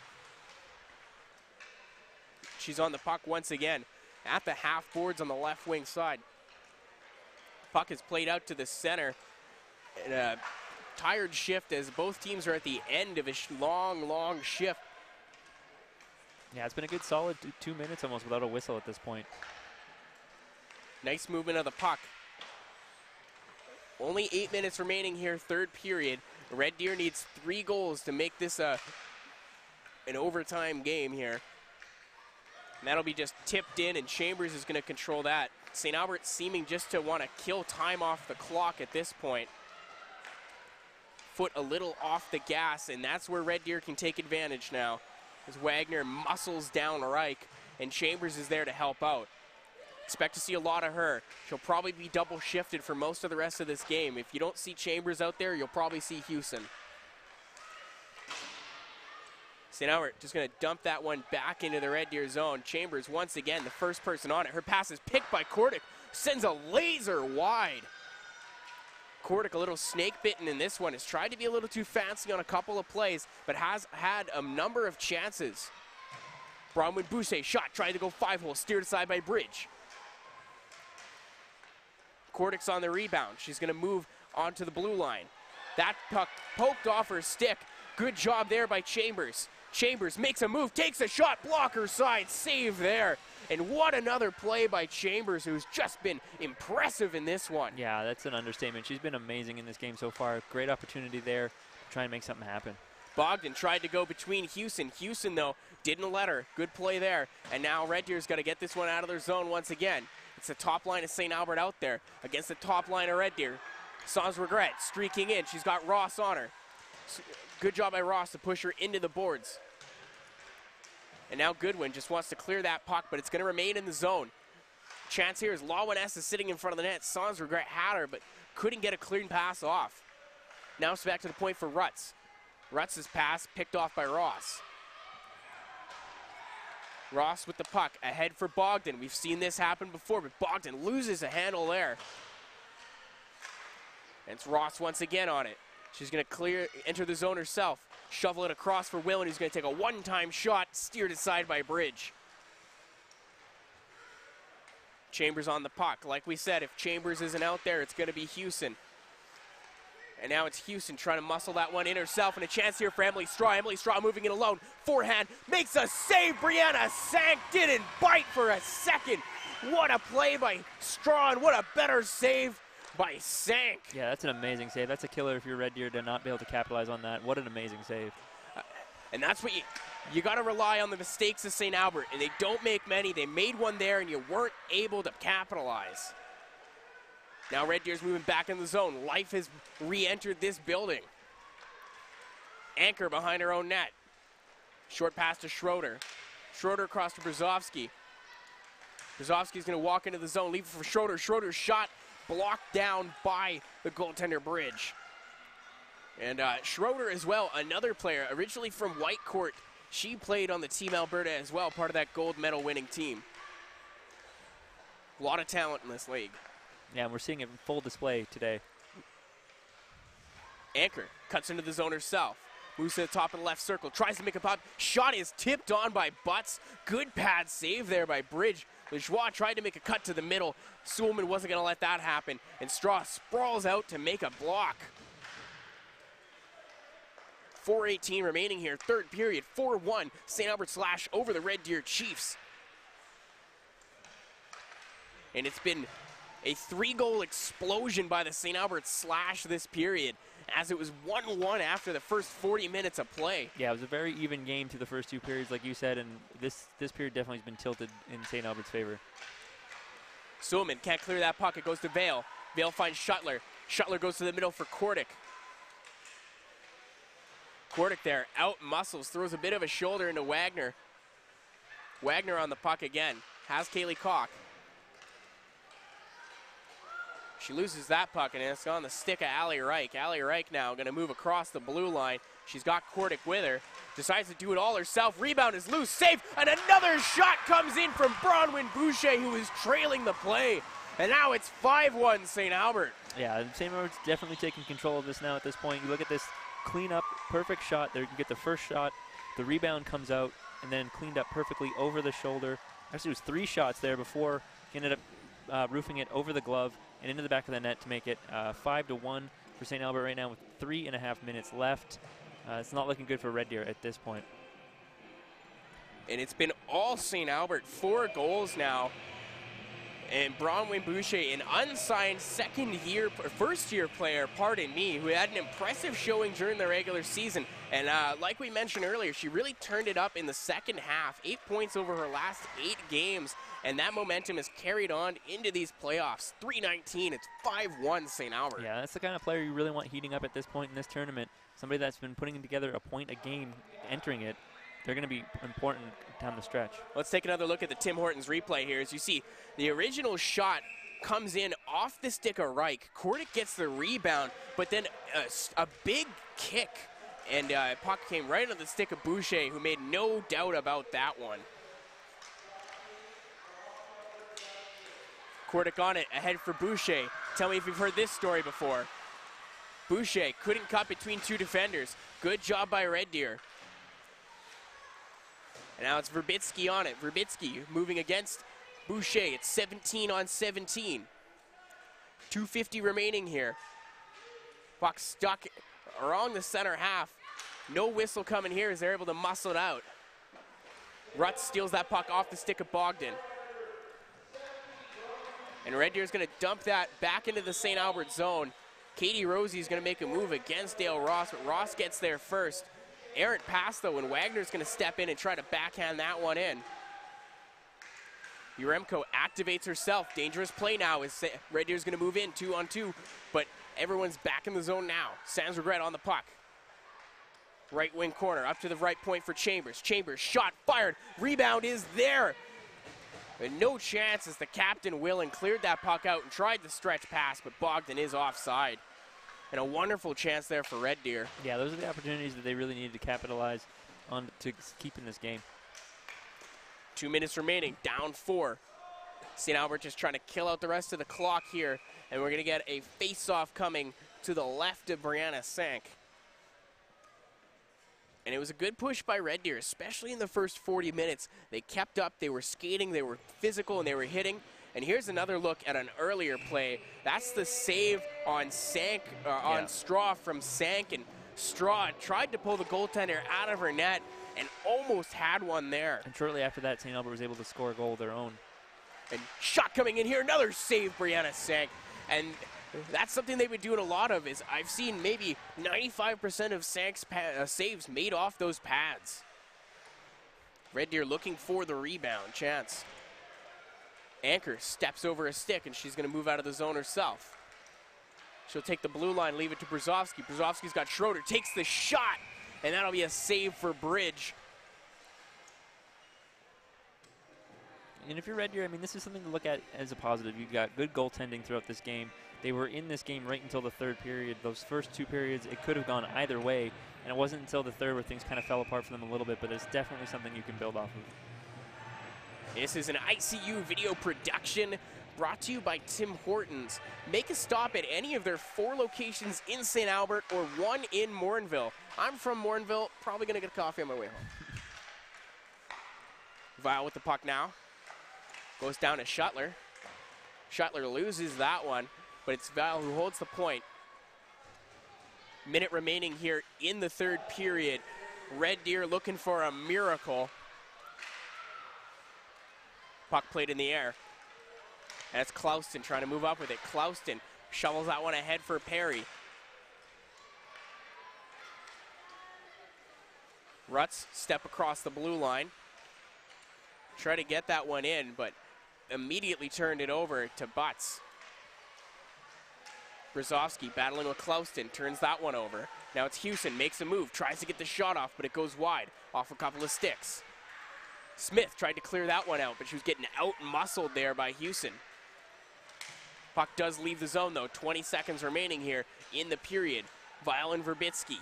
She's on the puck once again at the half boards on the left wing side. Puck is played out to the center. And a tired shift as both teams are at the end of a long shift. Yeah, it's been a good solid 2 minutes almost without a whistle at this point. Nice movement of the puck. Only 8 minutes remaining here, third period. Red Deer needs 3 goals to make this an overtime game here. And that'll be just tipped in, and Chambers is going to control that. St. Albert seeming just to want to kill time off the clock at this point. Foot a little off the gas, and that's where Red Deer can take advantage now. As Wagner muscles down Reich, and Chambers is there to help out. Expect to see a lot of her. She'll probably be double shifted for most of the rest of this game. If you don't see Chambers out there, you'll probably see Houston. St. Albert just going to dump that one back into the Red Deer zone. Chambers once again the first person on it. Her pass is picked by Kordic. Sends a laser wide. Kordic a little snake bitten in this one. Has tried to be a little too fancy on a couple of plays, but has had a number of chances. Bronwyn Boucher shot, tried to go 5-hole, steered aside by Bridge. Kordic's on the rebound. She's going to move onto the blue line. That puck poked off her stick. Good job there by Chambers. Chambers makes a move, takes a shot, blocker side, save there. And what another play by Chambers, who's just been impressive in this one. Yeah, that's an understatement. She's been amazing in this game so far. Great opportunity there to try and make something happen. Bogdan tried to go between Houston. Houston, though, didn't let her. Good play there. And now Red Deer's got to get this one out of their zone once again. It's the top line of St. Albert out there against the top line of Red Deer. Sans Regret streaking in. She's got Ross on her. Good job by Ross to push her into the boards. And now Goodwin just wants to clear that puck, but it's going to remain in the zone. Chance here is Lawaness is sitting in front of the net. Sans Regret had her, but couldn't get a clean pass off. Now it's back to the point for Rutz. Rutz's pass picked off by Ross. Ross with the puck, ahead for Bogdan. We've seen this happen before, but Bogdan loses a handle there. And it's Ross once again on it. She's going to enter the zone herself. Shovel it across for Willen, who's going to take a one-time shot, steered aside by Bridge. Chambers on the puck. Like we said, if Chambers isn't out there, it's going to be Houston. And now it's Houston trying to muscle that one in herself, and a chance here for Emily Straw. Emily Straw moving it alone. Forehand, makes a save. Brianna Sank didn't bite for a second. What a play by Straw, and what a better save by Sank. Yeah, that's an amazing save. That's a killer if you're Red Deer to not be able to capitalize on that. What an amazing save. And that's what you got to rely on the mistakes of St. Albert, and they don't make many. They made one there, and you weren't able to capitalize. Now Red Deer's moving back in the zone. Life has re-entered this building. Anchor behind her own net. Short pass to Schroeder. Schroeder across to Brzezowski. Brzezowski's going to walk into the zone, leave it for Schroeder. Schroeder's shot blocked down by the goaltender Bridge. And Schroeder as well, another player, originally from Whitecourt. She played on the Team Alberta as well, part of that gold medal winning team. A lot of talent in this league. Yeah, and we're seeing it in full display today. Anchor cuts into the zone herself. Moves to the top of the left circle. Tries to make a pop. Shot is tipped on by Butts. Good pad save there by Bridge. Lajoie tried to make a cut to the middle. Sulman wasn't going to let that happen. And Straw sprawls out to make a block. 4:18 remaining here. Third period. 4-1. St. Albert slash over the Red Deer Chiefs. And it's been a 3-goal explosion by the St. Albert slash this period, as it was 1-1 after the first 40 minutes of play. Yeah, it was a very even game through the first 2 periods, like you said, and this period definitely has been tilted in St. Albert's favor. Sulman can't clear that puck. It goes to Vale. Vale finds Shuttler. Shuttler goes to the middle for Kordic. Kordic there, out muscles, throws a bit of a shoulder into Wagner. Wagner on the puck again. Has Kaylee Koch. She loses that puck, and it's on the stick of Allie Reich. Allie Reich now going to move across the blue line. She's got Kordic with her. Decides to do it all herself. Rebound is loose. Save, and another shot comes in from Bronwyn Boucher, who is trailing the play. And now it's 5-1 St. Albert. Yeah, St. Albert's definitely taking control of this now at this point. You look at this clean-up, perfect shot. There you get the first shot. The rebound comes out, and then cleaned up perfectly over the shoulder. Actually, it was 3 shots there before he ended up roofing it over the glove and into the back of the net to make it 5-1 for St. Albert right now with 3.5 minutes left. It's not looking good for Red Deer at this point. And it's been all St. Albert, 4 goals now. And Bronwyn Boucher, an unsigned first-year player, pardon me, who had an impressive showing during the regular season. And like we mentioned earlier, she really turned it up in the second half. 8 points over her last 8 games. And that momentum is carried on into these playoffs. 3:19, it's 5-1 St. Albert. Yeah, that's the kind of player you really want heating up at this point in this tournament. Somebody that's been putting together a point a game, entering it. They're going to be important down the stretch. Let's take another look at the Tim Hortons replay here. As you see, the original shot comes in off the stick of Reich. Kordic gets the rebound, but then a big kick. And puck came right on the stick of Boucher, who made no doubt about that one. Kordic on it, ahead for Boucher. Tell me if you've heard this story before. Boucher couldn't cut between 2 defenders. Good job by Red Deer. And now it's Verbitsky on it. Verbitsky moving against Boucher. It's 17-on-17. 2:50 remaining here. Puck stuck along the center half. No whistle coming here as they're able to muscle it out. Rutz steals that puck off the stick of Bogdan. And Red Deer is going to dump that back into the St. Albert zone. Katie Rosie is going to make a move against Dale Ross, but Ross gets there first. Errant pass, though, and Wagner's going to step in and try to backhand that one in. Uremko activates herself. Dangerous play now as Red Deer's going to move in 2-on-2, but everyone's back in the zone now. Sans Regret on the puck. Right wing corner, up to the right point for Chambers. Chambers, shot fired. Rebound is there. And no chance as the captain, Willen, cleared that puck out and tried the stretch pass, but Bogdan is offside. And a wonderful chance there for Red Deer. Yeah, those are the opportunities that they really needed to capitalize on to keep in this game. 2 minutes remaining, down 4. St. Albert just trying to kill out the rest of the clock here, and we're going to get a face-off coming to the left of Brianna Sank. And it was a good push by Red Deer, especially in the first 40 minutes. They kept up, they were skating, they were physical, and they were hitting. And here's another look at an earlier play. That's the save on Straw from Sank. And Straw tried to pull the goaltender out of her net and almost had one there. And shortly after that, St. Albert was able to score a goal of their own. And shot coming in here, another save, Brianna Sank. And that's something they've been doing a lot of, is I've seen maybe 95% of Sank's saves made off those pads. Red Deer looking for the rebound chance. Anchor steps over a stick, and she's going to move out of the zone herself. She'll take the blue line, leave it to Brzozowski. Brzozowski's got Schroeder, takes the shot, and that'll be a save for Bridge. And if you're Red Deer, I mean, this is something to look at as a positive. You've got good goaltending throughout this game. They were in this game right until the third period. Those first 2 periods, it could have gone either way, and it wasn't until the third where things kind of fell apart for them a little bit, but it's definitely something you can build off of. This is an ICU video production brought to you by Tim Hortons. Make a stop at any of their 4 locations in St. Albert or 1 in Morinville. I'm from Morinville, probably going to get a coffee on my way home. Vial with the puck now. Goes down to Shuttler. Shuttler loses that one, but it's Vial who holds the point. Minute remaining here in the 3rd period. Red Deer looking for a miracle. Puck played in the air. That's Clouston trying to move up with it. Clouston shovels that one ahead for Perry. Rutz step across the blue line. Try to get that one in, but immediately turned it over to Butts. Brzezowski battling with Clouston, turns that one over. Now it's Houston, makes a move, tries to get the shot off, but it goes wide, off a couple of sticks. Smith tried to clear that one out, but she was getting out-muscled there by Houston. Puck does leave the zone, though. 20 seconds remaining here in the period. Vial and Verbitsky.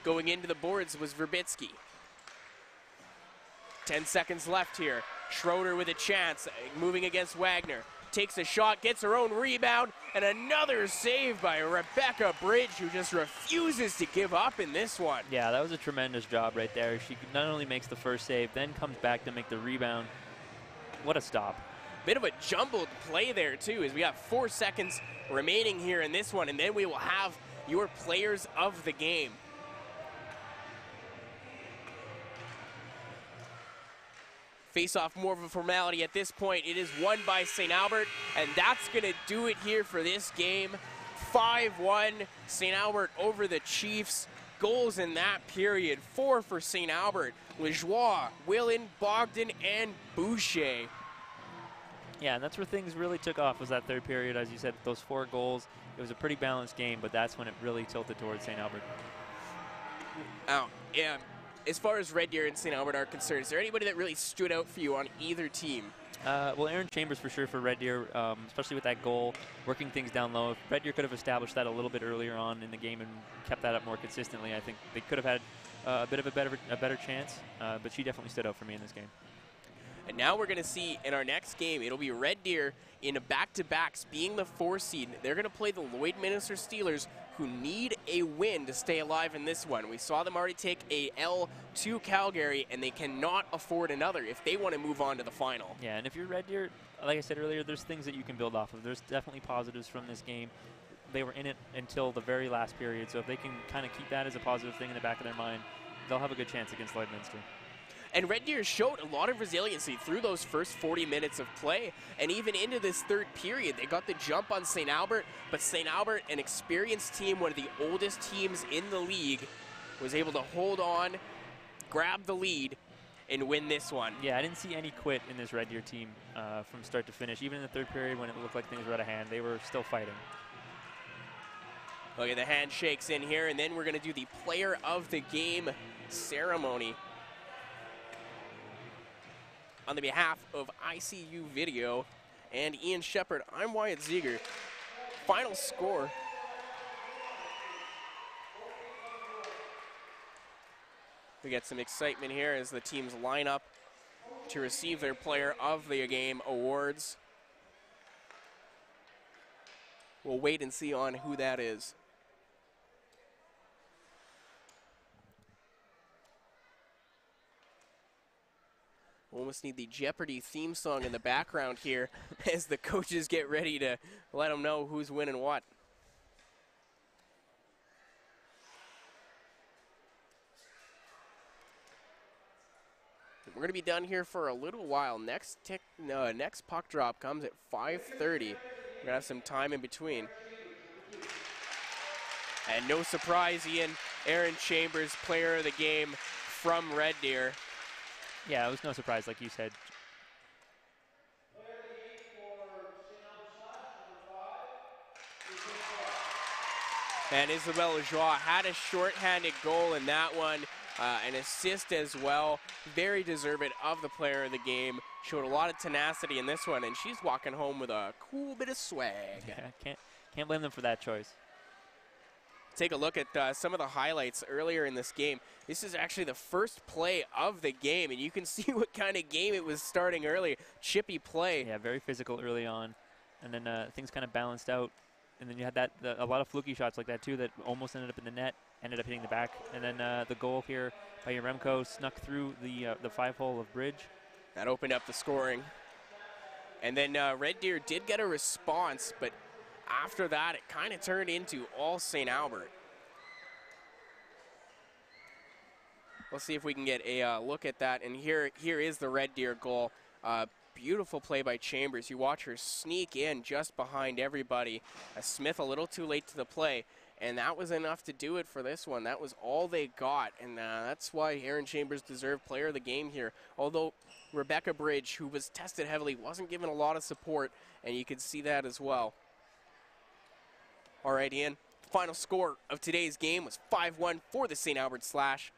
Going into the boards was Verbitsky. 10 seconds left here. Schroeder with a chance, moving against Wagner. Takes a shot, gets her own rebound, and another save by Rebecca Bridge, who just refuses to give up in this one. Yeah, that was a tremendous job right there. She not only makes the first save, then comes back to make the rebound. What a stop. Bit of a jumbled play there, too, as we have 4 seconds remaining here in this one, and then we will have your players of the game. Face-off more of a formality at this point. It is won by St. Albert, and that's going to do it here for this game. 5-1, St. Albert over the Chiefs. Goals in that period, 4 for St. Albert. Lajoie, Willen, Bogdan, and Boucher. Yeah, and that's where things really took off, was that 3rd period. As you said, those 4 goals. It was a pretty balanced game, but that's when it really tilted towards St. Albert. Oh, yeah. As far as Red Deer and St. Albert are concerned, is there anybody that really stood out for you on either team? Well, Aaron Chambers for sure for Red Deer, especially with that goal, working things down low. If Red Deer could have established that a little bit earlier on in the game and kept that up more consistently, I think they could have had a bit of a better chance, but she definitely stood out for me in this game. And now we're going to see in our next game, it'll be Red Deer in a back-to-backs being the 4 seed. They're going to play the Lloydminster Steelers, who need a win to stay alive in this one. We saw them already take a L to Calgary, and they cannot afford another if they want to move on to the final. Yeah, and if you're Red Deer, like I said earlier, there's things that you can build off of. There's definitely positives from this game. They were in it until the very last period, so if they can kind of keep that as a positive thing in the back of their mind, they'll have a good chance against Lloydminster. And Red Deer showed a lot of resiliency through those first 40 minutes of play. And even into this 3rd period, they got the jump on St. Albert. But St. Albert, an experienced team, one of the oldest teams in the league, was able to hold on, grab the lead, and win this one. Yeah, I didn't see any quit in this Red Deer team from start to finish. Even in the 3rd period when it looked like things were out of hand, they were still fighting. Look at the handshakes in here, and then we're going to do the player of the game ceremony. On the behalf of ICU Video and Ian Shepard, I'm Wyatt Ziegler. Final score. We get some excitement here as the teams line up to receive their Player of the Game awards. We'll wait and see on who that is. Almost need the Jeopardy theme song in the background here as the coaches get ready to let them know who's winning what. We're going to be done here for a little while. Next puck drop comes at 5:30. We're going to have some time in between. And no surprise, Ian, Aaron Chambers, player of the game from Red Deer. Yeah, it was no surprise, like you said. And Isabelle Lajoie had a shorthanded goal in that one, an assist as well. Very deserving of the player of the game. Showed a lot of tenacity in this one, and she's walking home with a cool bit of swag. Yeah, can't blame them for that choice. take a look at some of the highlights earlier in this game. This is actually the first play of the game, and you can see what kind of game it was starting early. Chippy play. Yeah, very physical early on, and then things kind of balanced out. And then you had a lot of fluky shots like that too that almost ended up in the net, ended up hitting the back. And then the goal here by Yaremko snuck through the 5-hole of Bridge. That opened up the scoring. And then Red Deer did get a response, but after that, it kind of turned into all St. Albert. We'll see if we can get a look at that. And here is the Red Deer goal. Beautiful play by Chambers. You watch her sneak in just behind everybody. Smith a little too late to the play. And that was enough to do it for this one. That was all they got. And that's why Aaron Chambers deserved player of the game here. Although Rebecca Bridge, who was tested heavily, wasn't given a lot of support. And you could see that as well. All right, Ian. Final score of today's game was 5-1 for the St. Albert Slash.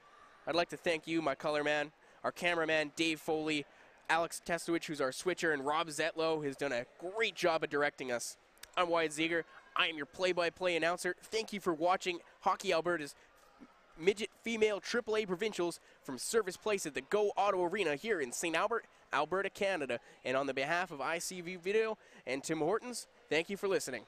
I'd like to thank you, my color man, our cameraman, Dave Foley, Alex Testowich, who's our switcher, and Rob Zetlow has done a great job of directing us. I'm Wyatt Ziegler. I am your play-by-play announcer. Thank you for watching Hockey Alberta's Midget Female AAA Provincials from Servus Place at the Go Auto Arena here in St. Albert, Alberta, Canada. And on the behalf of ICV Video and Tim Hortons, thank you for listening.